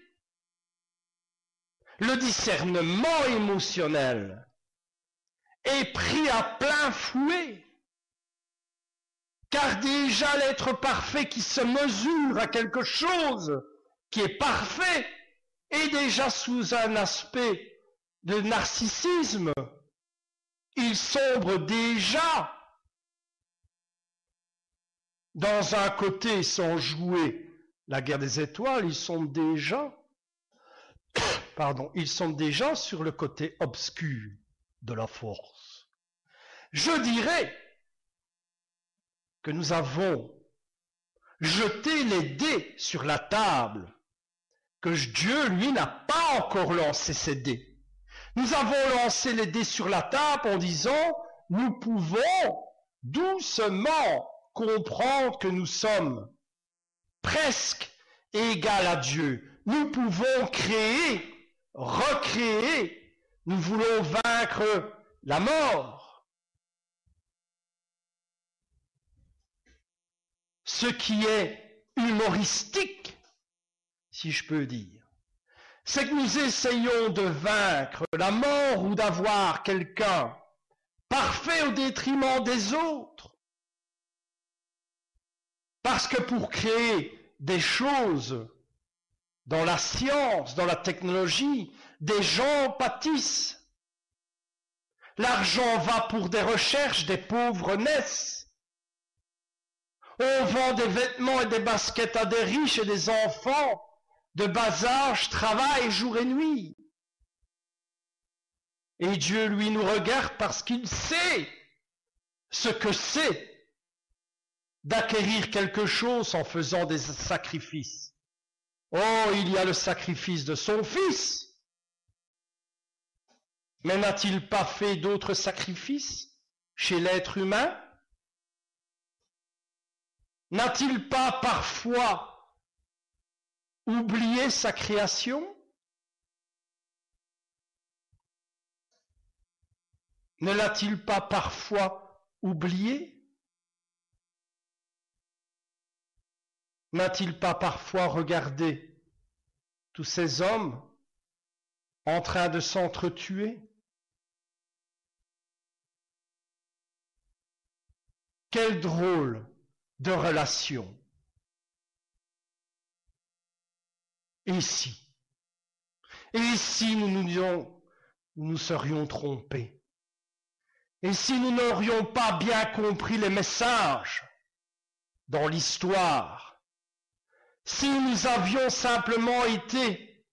le discernement émotionnel est pris à plein fouet. Car déjà l'être parfait qui se mesure à quelque chose qui est parfait est déjà sous un aspect de narcissisme. Il sombre déjà dans un côté sans jouer la guerre des étoiles, ils sont déjà sur le côté obscur de la force. Je dirais que nous avons jeté les dés sur la table, que Dieu, lui, n'a pas encore lancé ses dés. Nous avons lancé les dés sur la table en disant, nous pouvons doucement comprendre que nous sommes presque égaux à Dieu. Nous pouvons créer, recréer, nous voulons vaincre la mort. Ce qui est humoristique, si je peux dire, c'est que nous essayons de vaincre la mort ou d'avoir quelqu'un parfait au détriment des autres. Parce que pour créer des choses dans la science, dans la technologie, des gens pâtissent. L'argent va pour des recherches, des pauvres naissent. On vend des vêtements et des baskets à des riches et des enfants de bas âge travaillent jour et nuit. Et Dieu, lui, nous regarde parce qu'il sait ce que c'est d'acquérir quelque chose en faisant des sacrifices. Oh, il y a le sacrifice de son Fils. Mais n'a-t-il pas fait d'autres sacrifices chez l'être humain? N'a-t-il pas parfois oublié sa création? Ne l'a-t-il pas parfois oublié? N'a-t-il pas parfois regardé tous ces hommes en train de s'entretuer? Quel drôle de relation. Et si nous nous serions trompés? Et si nous n'aurions pas bien compris les messages dans l'histoire? Si nous avions simplement été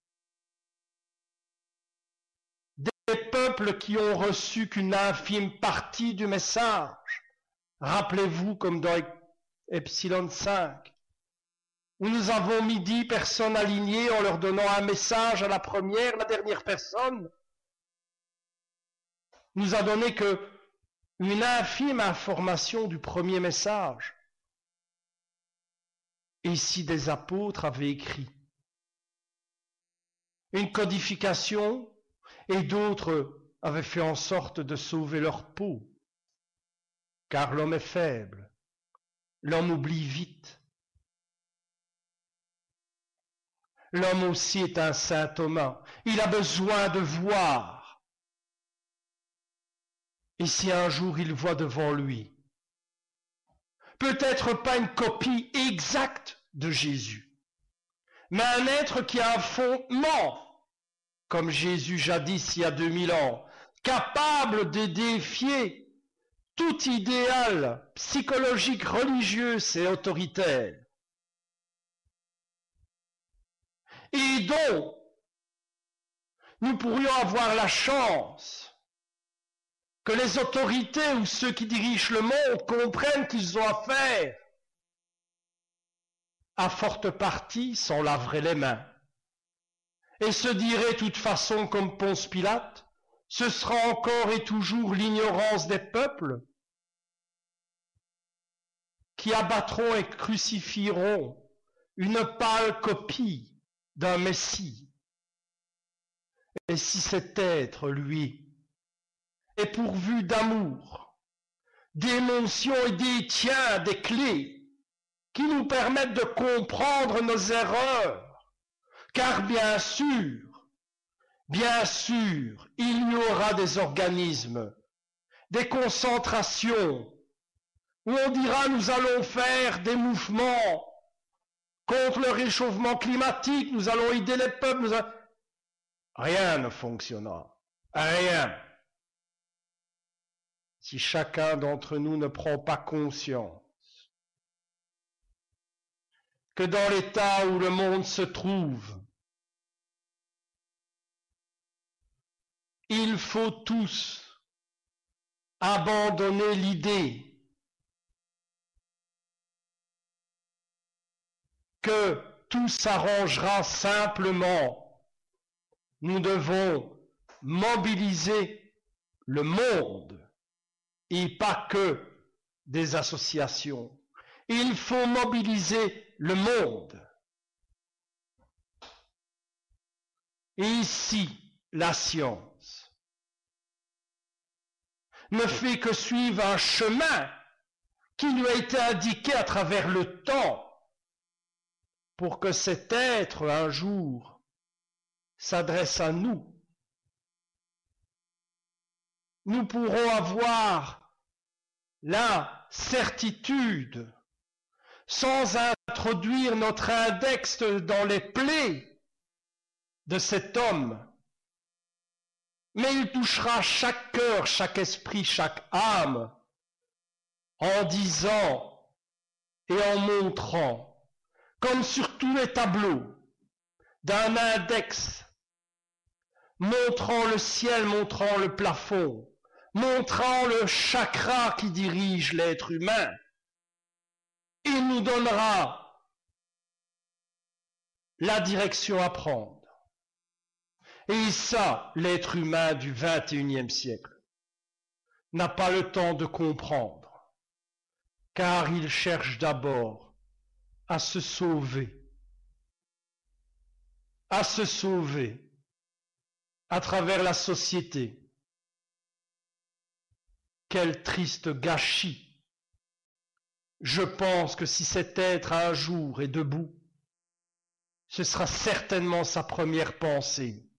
des peuples qui ont reçu qu'une infime partie du message, rappelez-vous comme dans Epsilon 5, où nous avons mis 10 personnes alignées en leur donnant un message à la dernière personne nous a donné que une infime information du premier message. Et si des apôtres avaient écrit une codification et d'autres avaient fait en sorte de sauver leur peau, car l'homme est faible, l'homme oublie vite. L'homme aussi est un saint Thomas, il a besoin de voir. Et si un jour il voit devant lui, peut-être pas une copie exacte de Jésus, mais un être qui a un fondement, comme Jésus jadis il y a 2000 ans, capable de défier tout idéal psychologique, religieux et autoritaire, et dont nous pourrions avoir la chance que les autorités ou ceux qui dirigent le monde comprennent qu'ils ont affaire à forte partie s'en laveraient les mains et se diraient de toute façon comme Ponce Pilate, ce sera encore et toujours l'ignorance des peuples qui abattront et crucifieront une pâle copie d'un Messie. Et si cet être, lui, est pourvu d'amour, d'émotions et détient des clés qui nous permettent de comprendre nos erreurs, car bien sûr, Bien sûr, il y aura des organismes, des concentrations, où on dira nous allons faire des mouvements contre le réchauffement climatique, nous allons aider les peuples, rien ne fonctionnera. Rien. Si chacun d'entre nous ne prend pas conscience que dans l'état où le monde se trouve, il faut tous abandonner l'idée que tout s'arrangera simplement. Nous devons mobiliser le monde et pas que des associations. Il faut mobiliser le monde. Et ici, la science ne fait que suivre un chemin qui lui a été indiqué à travers le temps pour que cet être, un jour, s'adresse à nous. Nous pourrons avoir la certitude, sans introduire notre index dans les plaies de cet homme, mais il touchera chaque cœur, chaque esprit, chaque âme, en disant et en montrant, comme sur tous les tableaux, d'un index, montrant le ciel, montrant le plafond, montrant le chakra qui dirige l'être humain. Il nous donnera la direction à prendre. Et ça, l'être humain du XXIe siècle n'a pas le temps de comprendre, car il cherche d'abord à se sauver à travers la société. Quel triste gâchis! Je pense que si cet être un jour est debout, ce sera certainement sa première pensée.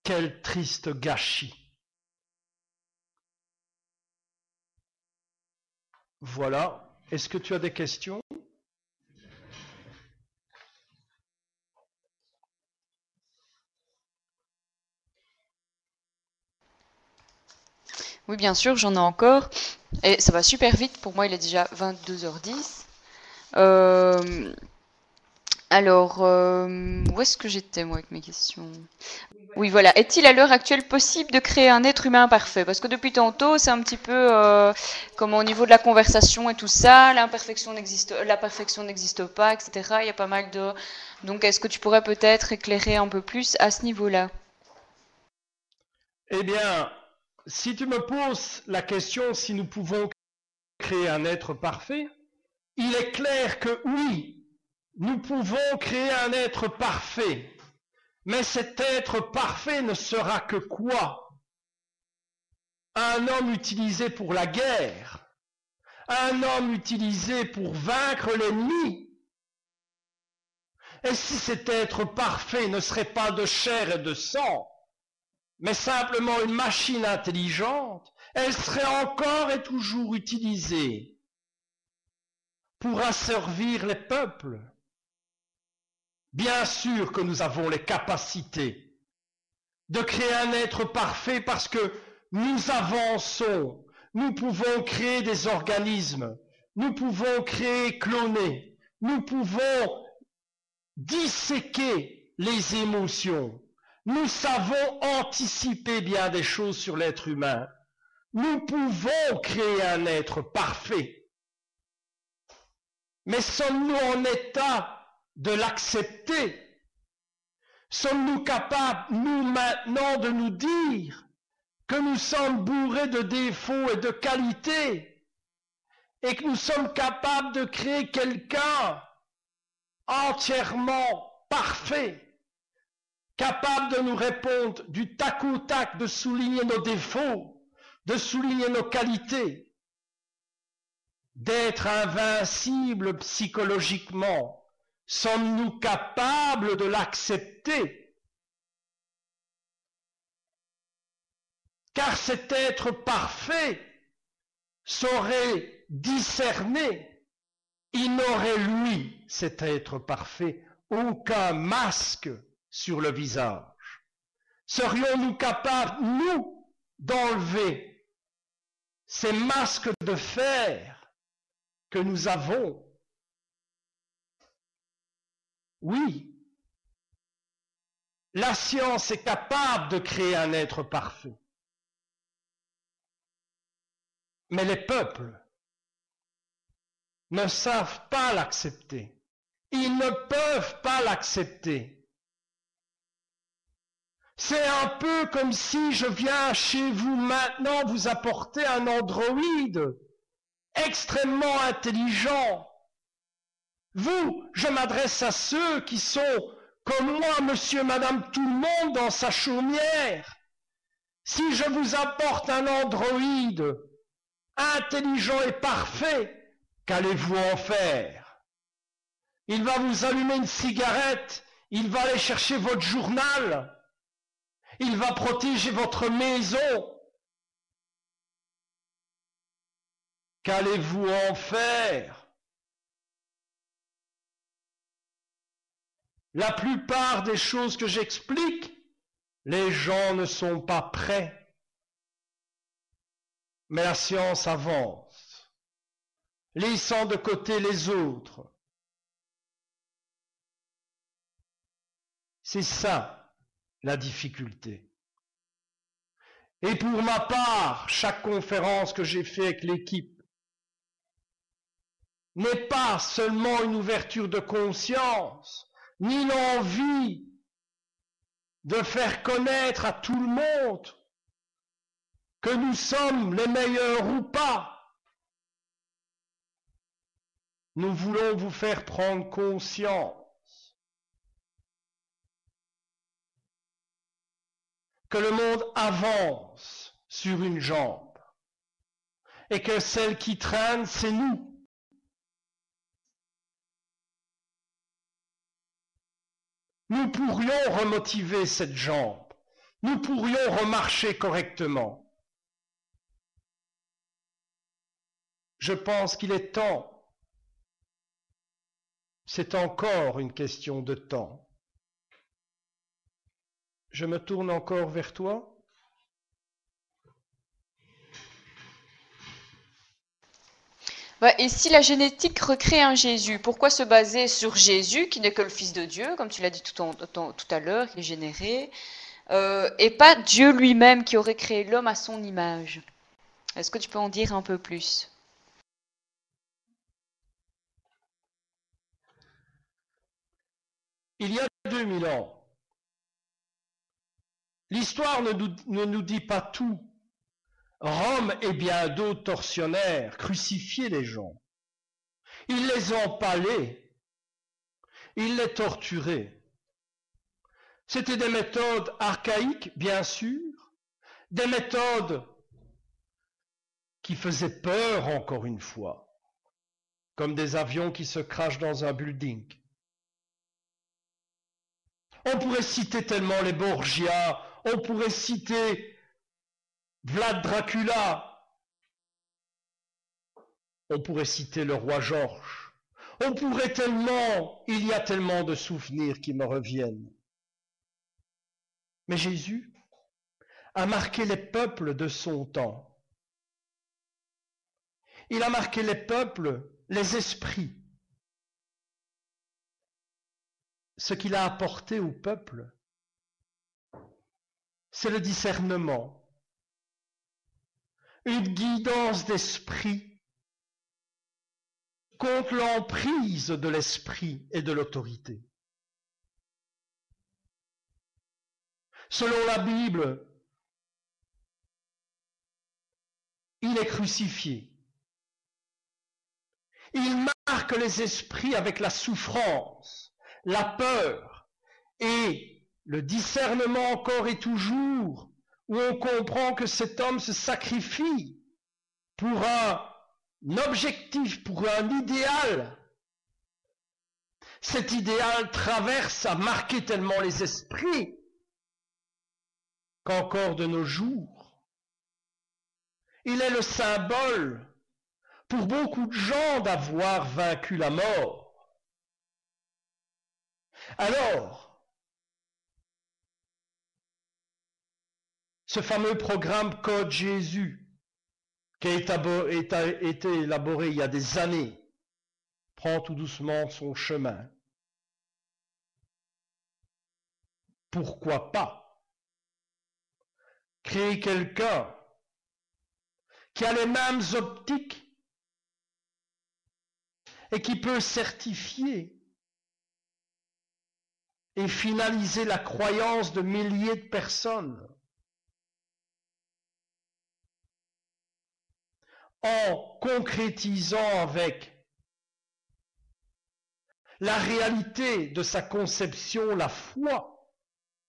Quel triste gâchis! Voilà. Est-ce que tu as des questions?
Oui, bien sûr, j'en ai encore. Et ça va super vite. Pour moi, il est déjà 22h10. Où est-ce que j'étais, moi, avec mes questions? Oui, voilà. Est-il à l'heure actuelle possible de créer un être humain parfait? Parce que depuis tantôt, c'est un petit peu comme au niveau de la conversation et tout ça, la perfection n'existe pas, etc. Il y a pas mal de... Donc, est-ce que tu pourrais peut-être éclairer un peu plus à ce niveau-là?
Eh bien, si tu me poses la question si nous pouvons créer un être parfait, il est clair que oui, nous pouvons créer un être parfait. Mais cet être parfait ne sera que quoi? Un homme utilisé pour la guerre, un homme utilisé pour vaincre l'ennemi. Et si cet être parfait ne serait pas de chair et de sang, mais simplement une machine intelligente, elle serait encore et toujours utilisée pour asservir les peuples. Bien sûr que nous avons les capacités de créer un être parfait parce que nous avançons, nous pouvons créer des organismes, nous pouvons créer, cloner, nous pouvons disséquer les émotions, nous savons anticiper bien des choses sur l'être humain, nous pouvons créer un être parfait. Mais sommes-nous en état de l'accepter? Sommes-nous capables, nous maintenant, de nous dire que nous sommes bourrés de défauts et de qualités et que nous sommes capables de créer quelqu'un entièrement parfait, capable de nous répondre du tac au tac, de souligner nos défauts, de souligner nos qualités, d'être invincible psychologiquement? Sommes-nous capables de l'accepter? car cet être parfait saurait discerner. Il n'aurait, lui, cet être parfait, aucun masque sur le visage. Serions-nous capables, nous, d'enlever ces masques de fer que nous avons? Oui, la science est capable de créer un être parfait. Mais les peuples ne savent pas l'accepter. Ils ne peuvent pas l'accepter. C'est un peu comme si je viens chez vous maintenant vous apporter un androïde extrêmement intelligent. Vous, je m'adresse à ceux qui sont comme moi, monsieur, madame, tout le monde dans sa chaumière. Si je vous apporte un androïde intelligent et parfait, qu'allez-vous en faire? Il va vous allumer une cigarette, il va aller chercher votre journal, il va protéger votre maison. Qu'allez-vous en faire? La plupart des choses que j'explique, les gens ne sont pas prêts. Mais la science avance, laissant de côté les autres. C'est ça, la difficulté. Et pour ma part, chaque conférence que j'ai faite avec l'équipe n'est pas seulement une ouverture de conscience, ni l'envie de faire connaître à tout le monde que nous sommes les meilleurs ou pas. Nous voulons vous faire prendre conscience que le monde avance sur une jambe et que celle qui traîne, c'est nous. Nous pourrions remotiver cette jambe. Nous pourrions remarcher correctement. Je pense qu'il est temps. C'est encore une question de temps. Je me tourne encore vers toi.
Et si la génétique recrée un Jésus, pourquoi se baser sur Jésus, qui n'est que le Fils de Dieu, comme tu l'as dit tout à l'heure, il est généré, et pas Dieu lui-même qui aurait créé l'homme à son image? Est-ce que tu peux en dire un peu plus?
Il y a 2000 ans, l'histoire ne nous dit pas tout. Rome et bien d'autres tortionnaires crucifiaient les gens. Ils les empalaient. Ils les torturaient. C'était des méthodes archaïques, bien sûr, des méthodes qui faisaient peur, encore une fois, comme des avions qui se crachent dans un building. On pourrait citer tellement les Borgia, on pourrait citer Vlad Dracula, on pourrait citer le roi Georges, on pourrait tellement, il y a tellement de souvenirs qui me reviennent. Mais Jésus a marqué les peuples de son temps. Il a marqué les peuples, les esprits. Ce qu'il a apporté au peuple, c'est le discernement, une guidance d'esprit contre l'emprise de l'esprit et de l'autorité. Selon la Bible, il est crucifié. Il marque les esprits avec la souffrance, la peur et le discernement encore et toujours, où on comprend que cet homme se sacrifie pour un objectif, pour un idéal. Cet idéal traverse, a marqué tellement les esprits qu'encore de nos jours, Il est le symbole pour beaucoup de gens d'avoir vaincu la mort. Alors, ce fameux programme Code Jésus, qui a été élaboré il y a des années, prend tout doucement son chemin. Pourquoi pas créer quelqu'un qui a les mêmes optiques et qui peut certifier et finaliser la croyance de milliers de personnes en concrétisant avec la réalité de sa conception, la foi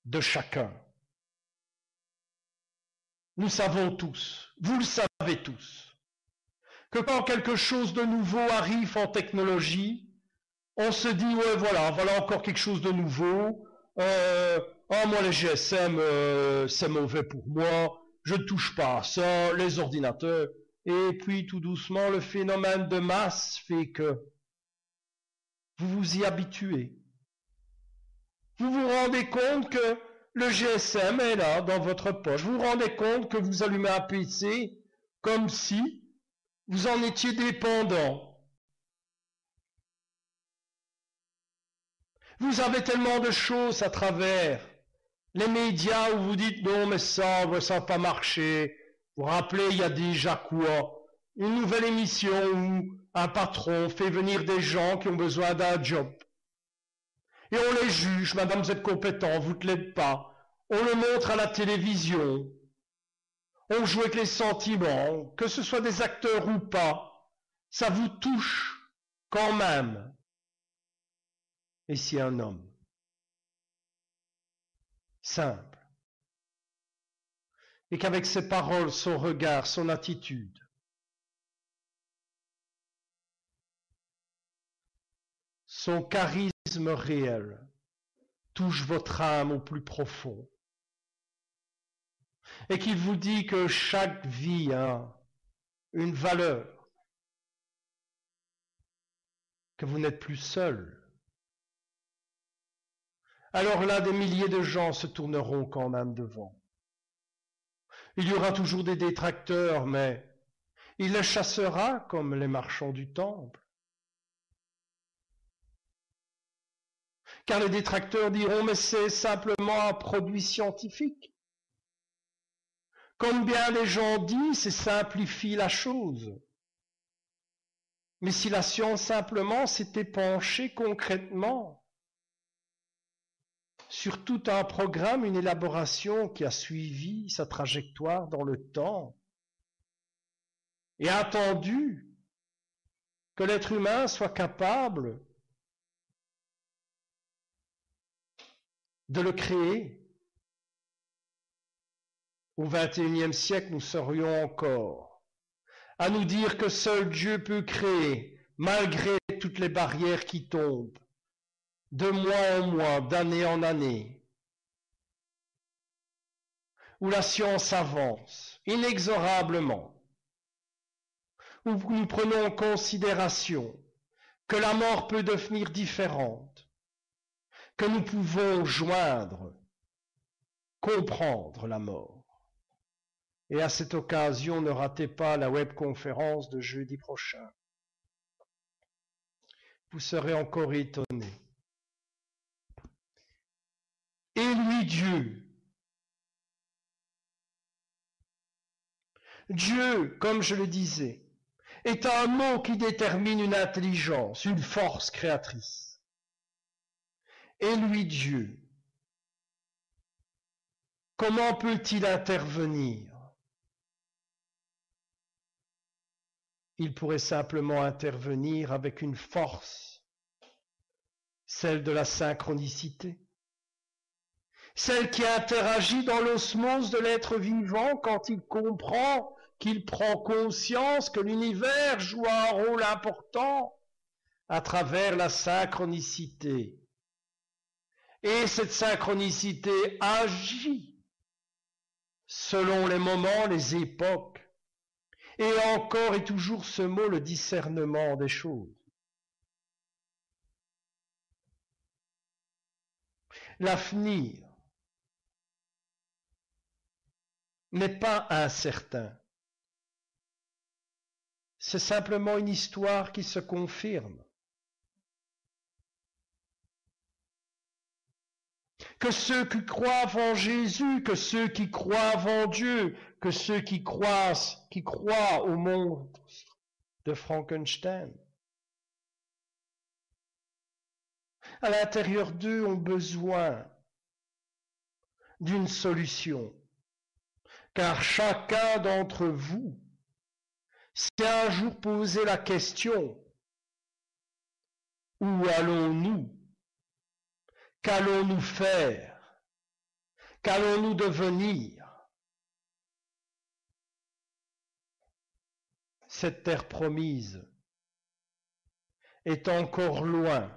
de chacun. Nous savons tous, vous le savez tous, que quand quelque chose de nouveau arrive en technologie, on se dit, ouais, voilà encore quelque chose de nouveau, moi les GSM, c'est mauvais pour moi, je ne touche pas à ça, les ordinateurs, et puis tout doucement, le phénomène de masse fait que vous vous y habituez. Vous vous rendez compte que le GSM est là, dans votre poche. Vous vous rendez compte que vous allumez un PC comme si vous en étiez dépendant. Vous avez tellement de choses à travers les médias où vous dites non mais ça va pas marcher. Vous vous rappelez, il y a déjà quoi? Une nouvelle émission où un patron fait venir des gens qui ont besoin d'un job. Et on les juge, madame vous êtes compétent, vous ne l'êtes pas. On le montre à la télévision. On joue avec les sentiments, que ce soit des acteurs ou pas. Ça vous touche quand même. Et si un homme simple, et qu'avec ses paroles, son regard, son attitude, son charisme réel touche votre âme au plus profond, et qu'il vous dit que chaque vie a une valeur, que vous n'êtes plus seul, alors là, des milliers de gens se tourneront quand même devant. Il y aura toujours des détracteurs, mais il les chassera comme les marchands du temple. Car les détracteurs diront, mais c'est simplement un produit scientifique. Comme bien des gens disent, c'est simplifie la chose. Mais si la science simplement s'était penchée concrètement sur tout un programme, une élaboration qui a suivi sa trajectoire dans le temps, et attendu que l'être humain soit capable de le créer, au XXIe siècle, nous serions encore à nous dire que seul Dieu peut créer, malgré toutes les barrières qui tombent, de mois en mois, d'année en année, où la science avance inexorablement, où nous prenons en considération que la mort peut devenir différente, que nous pouvons joindre, comprendre la mort. Et à cette occasion, ne ratez pas la webconférence de jeudi prochain. Vous serez encore étonnés. Et lui, Dieu. Dieu, comme je le disais, est un mot qui détermine une intelligence, une force créatrice. Et lui, Dieu, comment peut-il intervenir? Il pourrait simplement intervenir avec une force, celle de la synchronicité, celle qui interagit dans l'osmose de l'être vivant quand il comprend, qu'il prend conscience que l'univers joue un rôle important à travers la synchronicité. Et cette synchronicité agit selon les moments, les époques, Et encore et toujours ce mot, le discernement des choses. L'avenir n'est pas incertain. C'est simplement une histoire qui se confirme. Que ceux qui croient en Jésus, que ceux qui croient en Dieu, que ceux qui croient au monde de Frankenstein, à l'intérieur d'eux ont besoin d'une solution. Car chacun d'entre vous s'est un jour posé la question, où allons-nous? Qu'allons-nous faire? Qu'allons-nous devenir? Cette terre promise est encore loin.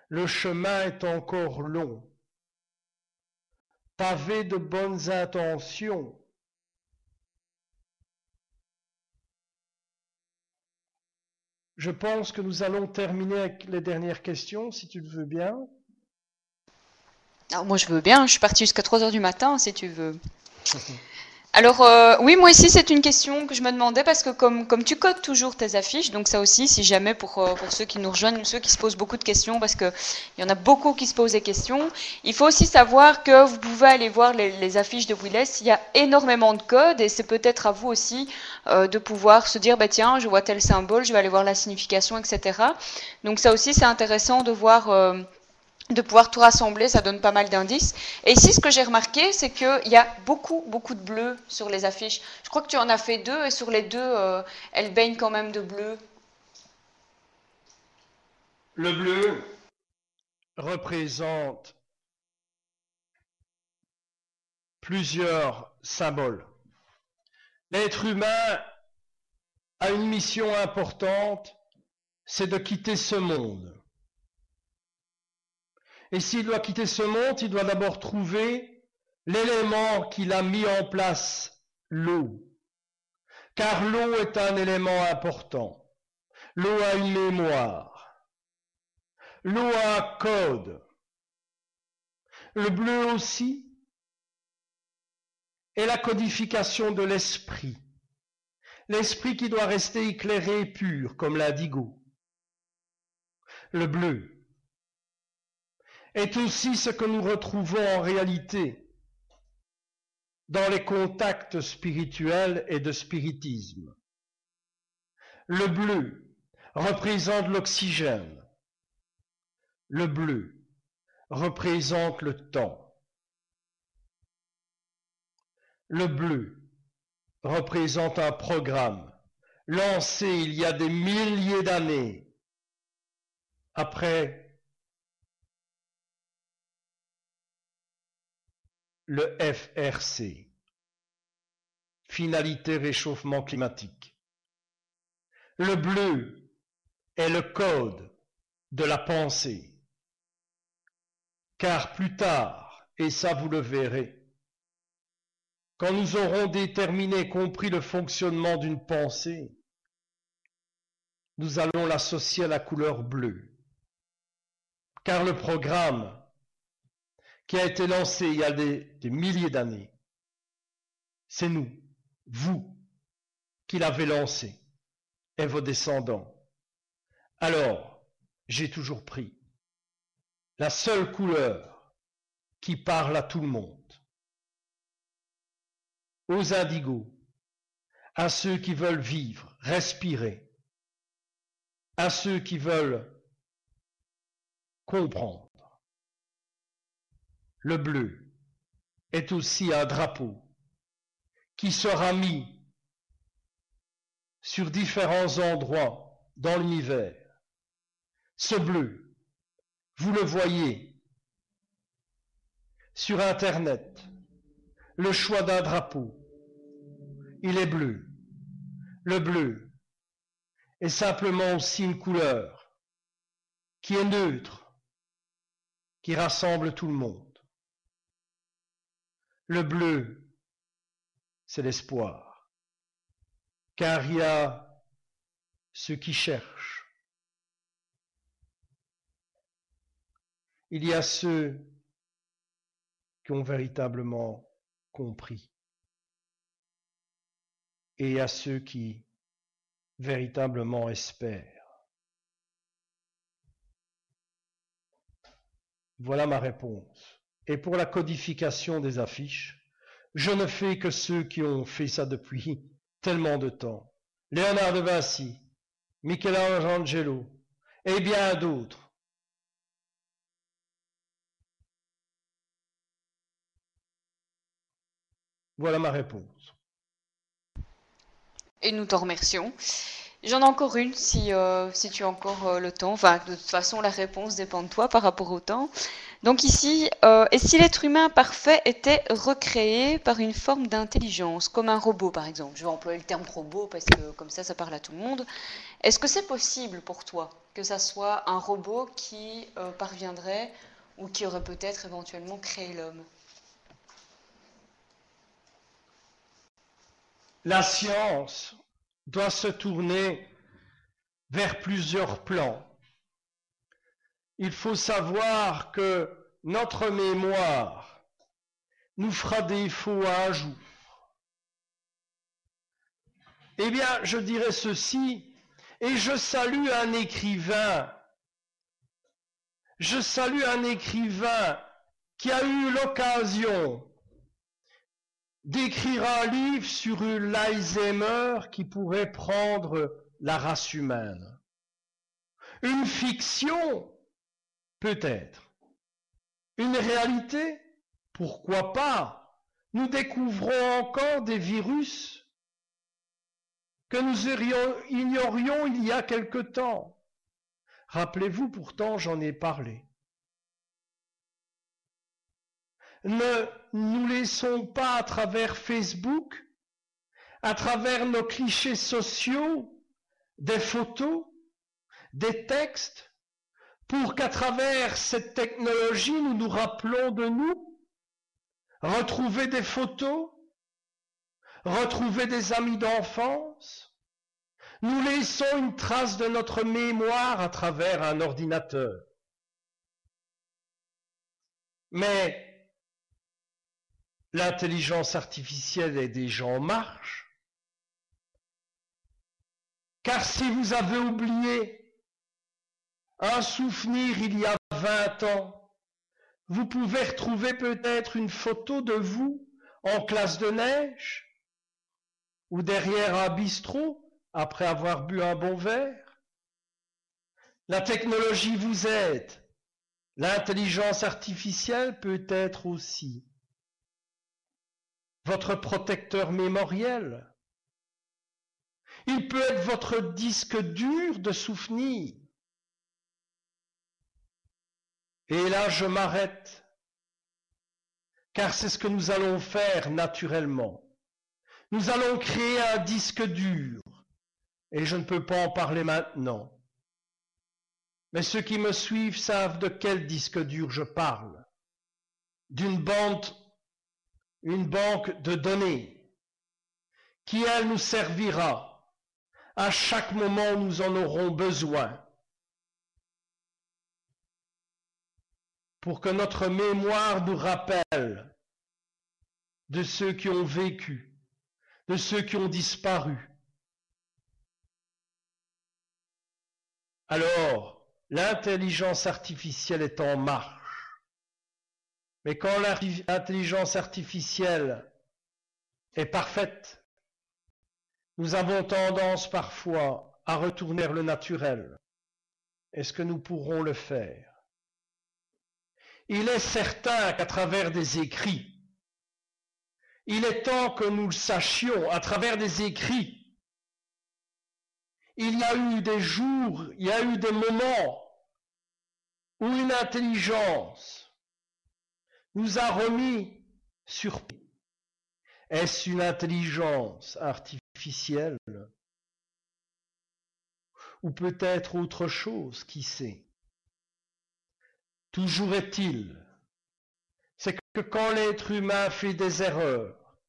Le chemin est encore long. Pavé de bonnes intentions. Je pense que nous allons terminer avec les dernières questions, si tu le veux bien.
Alors moi je veux bien, je suis partie jusqu'à 3h du matin si tu veux. Alors oui, moi ici c'est une question que je me demandais parce que comme tu codes toujours tes affiches, donc ça aussi si jamais pour ceux qui nous rejoignent, ceux qui se posent beaucoup de questions, parce que il y en a beaucoup qui se posent des questions, il faut aussi savoir que vous pouvez aller voir les affiches de Willes, il y a énormément de codes et c'est peut-être à vous aussi de pouvoir se dire, bah tiens, je vois tel symbole, je vais aller voir la signification, etc. Donc ça aussi c'est intéressant de voir... de pouvoir tout rassembler, ça donne pas mal d'indices. Et ici, ce que j'ai remarqué, c'est qu'il y a beaucoup de bleu sur les affiches. Je crois que tu en as fait 2, et sur les 2, elles baignent quand même de bleu.
Le bleu représente plusieurs symboles. L'être humain a une mission importante, c'est de quitter ce monde. Et s'il doit quitter ce monde, il doit d'abord trouver l'élément qu'il a mis en place, l'eau. Car l'eau est un élément important. L'eau a une mémoire. L'eau a un code. Le bleu aussi est la codification de l'esprit. L'esprit qui doit rester éclairé et pur, comme l'indigo. Le bleu est aussi ce que nous retrouvons en réalité dans les contacts spirituels et de spiritisme. Le bleu représente l'oxygène. Le bleu représente le temps. Le bleu représente un programme lancé il y a des milliers d'années après le FRC, finalité réchauffement climatique. Le bleu est le code de la pensée, car plus tard, et ça vous le verrez, quand nous aurons déterminé et compris le fonctionnement d'une pensée, nous allons l'associer à la couleur bleue. Car le programme qui a été lancé il y a des milliers d'années, c'est nous, vous, qui l'avez lancé, et vos descendants. Alors, j'ai toujours pris la seule couleur qui parle à tout le monde, aux indigos, à ceux qui veulent vivre, respirer, à ceux qui veulent comprendre. Le bleu est aussi un drapeau qui sera mis sur différents endroits dans l'univers. Ce bleu, vous le voyez sur Internet, le choix d'un drapeau, il est bleu. Le bleu est simplement aussi une couleur qui est neutre, qui rassemble tout le monde. Le bleu, c'est l'espoir. car il y a ceux qui cherchent. Il y a ceux qui ont véritablement compris. Et il y a ceux qui véritablement espèrent. Voilà ma réponse. Et pour la codification des affiches, je ne fais que ceux qui ont fait ça depuis tellement de temps. Léonard de Vinci, Michelangelo et bien d'autres. Voilà ma réponse.
Et nous t'en remercions. J'en ai encore une si tu as encore le temps. Enfin, de toute façon, la réponse dépend de toi par rapport au temps. Donc ici, et si l'être humain parfait était recréé par une forme d'intelligence, comme un robot par exemple? Je vais employer le terme robot parce que comme ça parle à tout le monde. Est-ce que c'est possible pour toi que ça soit un robot qui parviendrait ou qui aurait peut-être éventuellement créé l'homme?
La science doit se tourner vers plusieurs plans. Il faut savoir que notre mémoire nous fera défaut un jour. Eh bien, je dirais ceci, et je salue un écrivain. Je salue un écrivain qui a eu l'occasion d'écrire un livre sur l'Alzheimer qui pourrait prendre la race humaine. Une fiction, peut-être. Une réalité, pourquoi pas? Nous découvrons encore des virus que nous ignorions il y a quelque temps. Rappelez-vous, pourtant, j'en ai parlé. Ne nous laissons pas à travers Facebook, à travers nos clichés sociaux, des photos, des textes, pour qu'à travers cette technologie, nous nous rappelons de nous, retrouver des photos, retrouver des amis d'enfance. Nous laissons une trace de notre mémoire à travers un ordinateur. Mais l'intelligence artificielle est déjà en marche. Car si vous avez oublié un souvenir il y a 20 ans, vous pouvez retrouver peut-être une photo de vous en classe de neige ou derrière un bistrot après avoir bu un bon verre. La technologie vous aide. L'intelligence artificielle peut être aussi votre protecteur mémoriel. Il peut être votre disque dur de souvenirs. Et là, je m'arrête, car c'est ce que nous allons faire naturellement. Nous allons créer un disque dur, et je ne peux pas en parler maintenant. Mais ceux qui me suivent savent de quel disque dur je parle. Une banque de données, qui, elle, nous servira à chaque moment où nous en aurons besoin, pour que notre mémoire nous rappelle de ceux qui ont vécu, de ceux qui ont disparu. Alors, l'intelligence artificielle est en marche. Mais quand l'intelligence artificielle est parfaite, nous avons tendance parfois à retourner vers le naturel. Est-ce que nous pourrons le faire? Il est certain qu'à travers des écrits, il est temps que nous le sachions, à travers des écrits, il y a eu des jours, il y a eu des moments où une intelligence nous a remis sur pied. Est-ce une intelligence artificielle ou peut-être autre chose, qui sait? Toujours est-il, c'est que quand l'être humain fait des erreurs,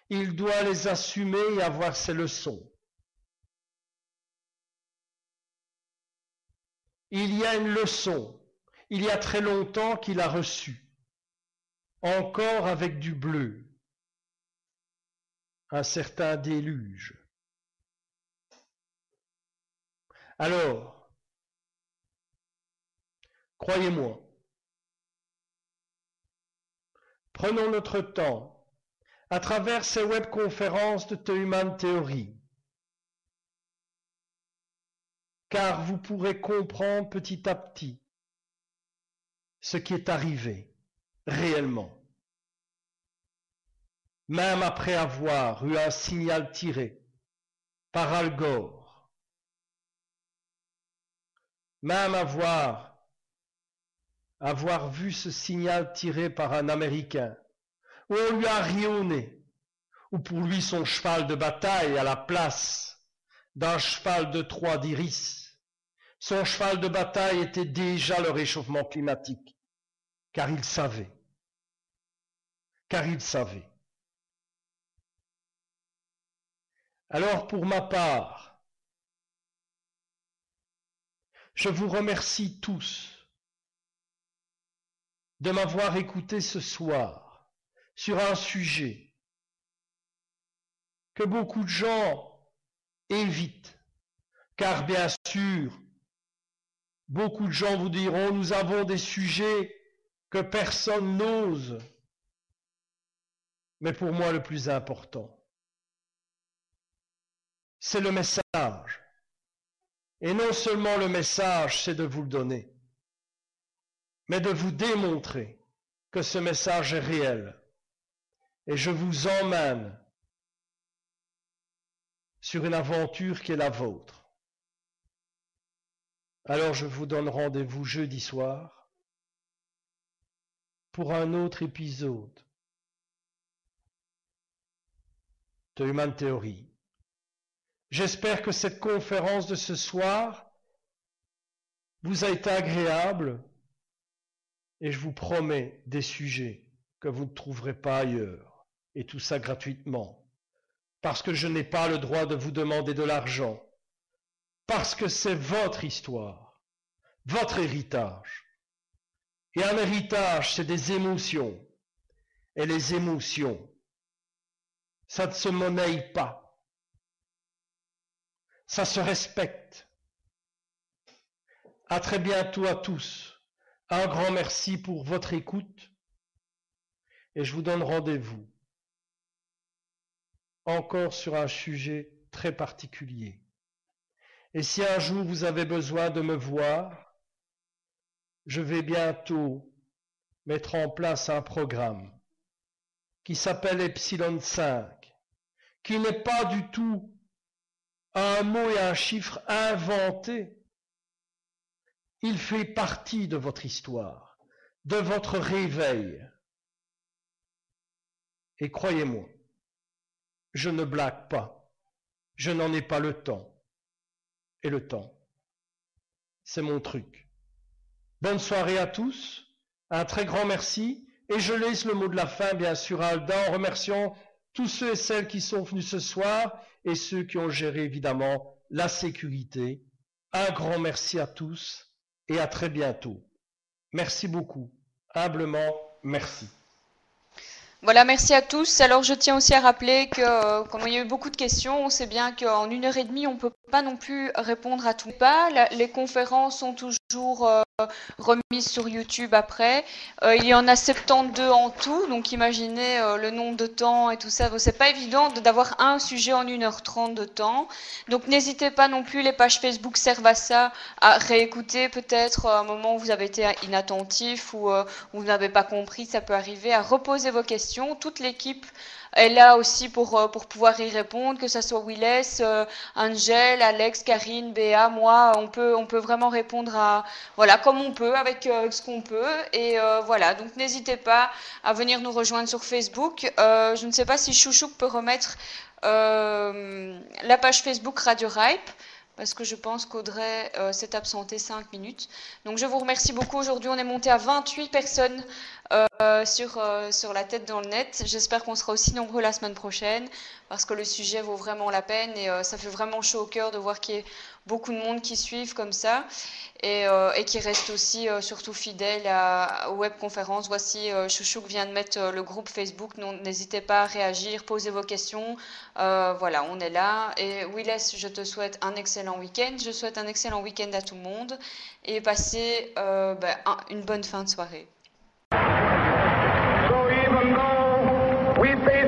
il doit les assumer et avoir ses leçons. Il y a une leçon, il y a très longtemps qu'il a reçue, encore avec du bleu, un certain déluge. Alors, croyez-moi, prenons notre temps à travers ces webconférences de The Human Theory, car vous pourrez comprendre petit à petit ce qui est arrivé réellement. Même après avoir eu un signal tiré par Al Gore, même avoir vu ce signal tiré par un Américain, où on lui a ri au nez, ou pour lui son cheval de bataille à la place d'un cheval de Troie d'Iris. Son cheval de bataille était déjà le réchauffement climatique, car il savait. Alors pour ma part, je vous remercie tous de m'avoir écouté ce soir sur un sujet que beaucoup de gens évitent, car bien sûr, beaucoup de gens vous diront, nous avons des sujets que personne n'ose. Mais pour moi, le plus important, c'est le message. Et non seulement le message, c'est de vous le donner, mais de vous démontrer que ce message est réel. Et je vous emmène sur une aventure qui est la vôtre. Alors je vous donne rendez-vous jeudi soir pour un autre épisode de Human Theory. J'espère que cette conférence de ce soir vous a été agréable et je vous promets des sujets que vous ne trouverez pas ailleurs, et tout ça gratuitement, parce que je n'ai pas le droit de vous demander de l'argent, parce que c'est votre histoire, votre héritage. Et un héritage, c'est des émotions, et les émotions, ça ne se monnaie pas. Ça se respecte. À très bientôt à tous. Un grand merci pour votre écoute et je vous donne rendez-vous encore sur un sujet très particulier. Et si un jour vous avez besoin de me voir, je vais bientôt mettre en place un programme qui s'appelle Epsilon 5, qui n'est pas du tout un mot et un chiffre inventé. Il fait partie de votre histoire, de votre réveil. Et croyez-moi, je ne blague pas, je n'en ai pas le temps. Et le temps, c'est mon truc. Bonne soirée à tous, un très grand merci, et je laisse le mot de la fin, bien sûr, à Alda, en remerciant tous ceux et celles qui sont venus ce soir, et ceux qui ont géré, évidemment, la sécurité. Un grand merci à tous. Et à très bientôt. Merci beaucoup. Humblement, merci.
Voilà, merci à tous. Alors, je tiens aussi à rappeler que, comme il y a eu beaucoup de questions, on sait bien qu'en 1h30, on ne peut pas non plus répondre à tout. Les conférences sont toujours remises sur YouTube après. Il y en a 72 en tout, donc imaginez le nombre de temps et tout ça. C'est pas évident d'avoir un sujet en 1h30 de temps. Donc, n'hésitez pas non plus, les pages Facebook servent à ça, à réécouter peut-être à un moment où vous avez été inattentif ou vous n'avez pas compris, ça peut arriver, à reposer vos questions. Toute l'équipe est là aussi pour pouvoir y répondre, que ce soit Willes, Angel, Alex, Karine, Béa, moi, on peut vraiment répondre à, voilà, comme on peut, avec ce qu'on peut. Et voilà, donc n'hésitez pas à venir nous rejoindre sur Facebook. Je ne sais pas si Chouchouk peut remettre la page Facebook Radio Ripe. parce que je pense qu'Audrey s'est absentée 5 minutes. Donc je vous remercie beaucoup. Aujourd'hui, on est monté à 28 personnes sur la tête dans le net. J'espère qu'on sera aussi nombreux la semaine prochaine, parce que le sujet vaut vraiment la peine et ça fait vraiment chaud au cœur de voir qu'il y ait beaucoup de monde qui suivent comme ça et qui reste aussi surtout fidèle aux webconférences. Voici Chouchouk vient de mettre le groupe Facebook. N'hésitez pas à réagir, posez vos questions. Voilà, on est là. Et Willes, je te souhaite un excellent week-end. Je souhaite un excellent week-end à tout le monde et passez une bonne fin de soirée.
So even though we face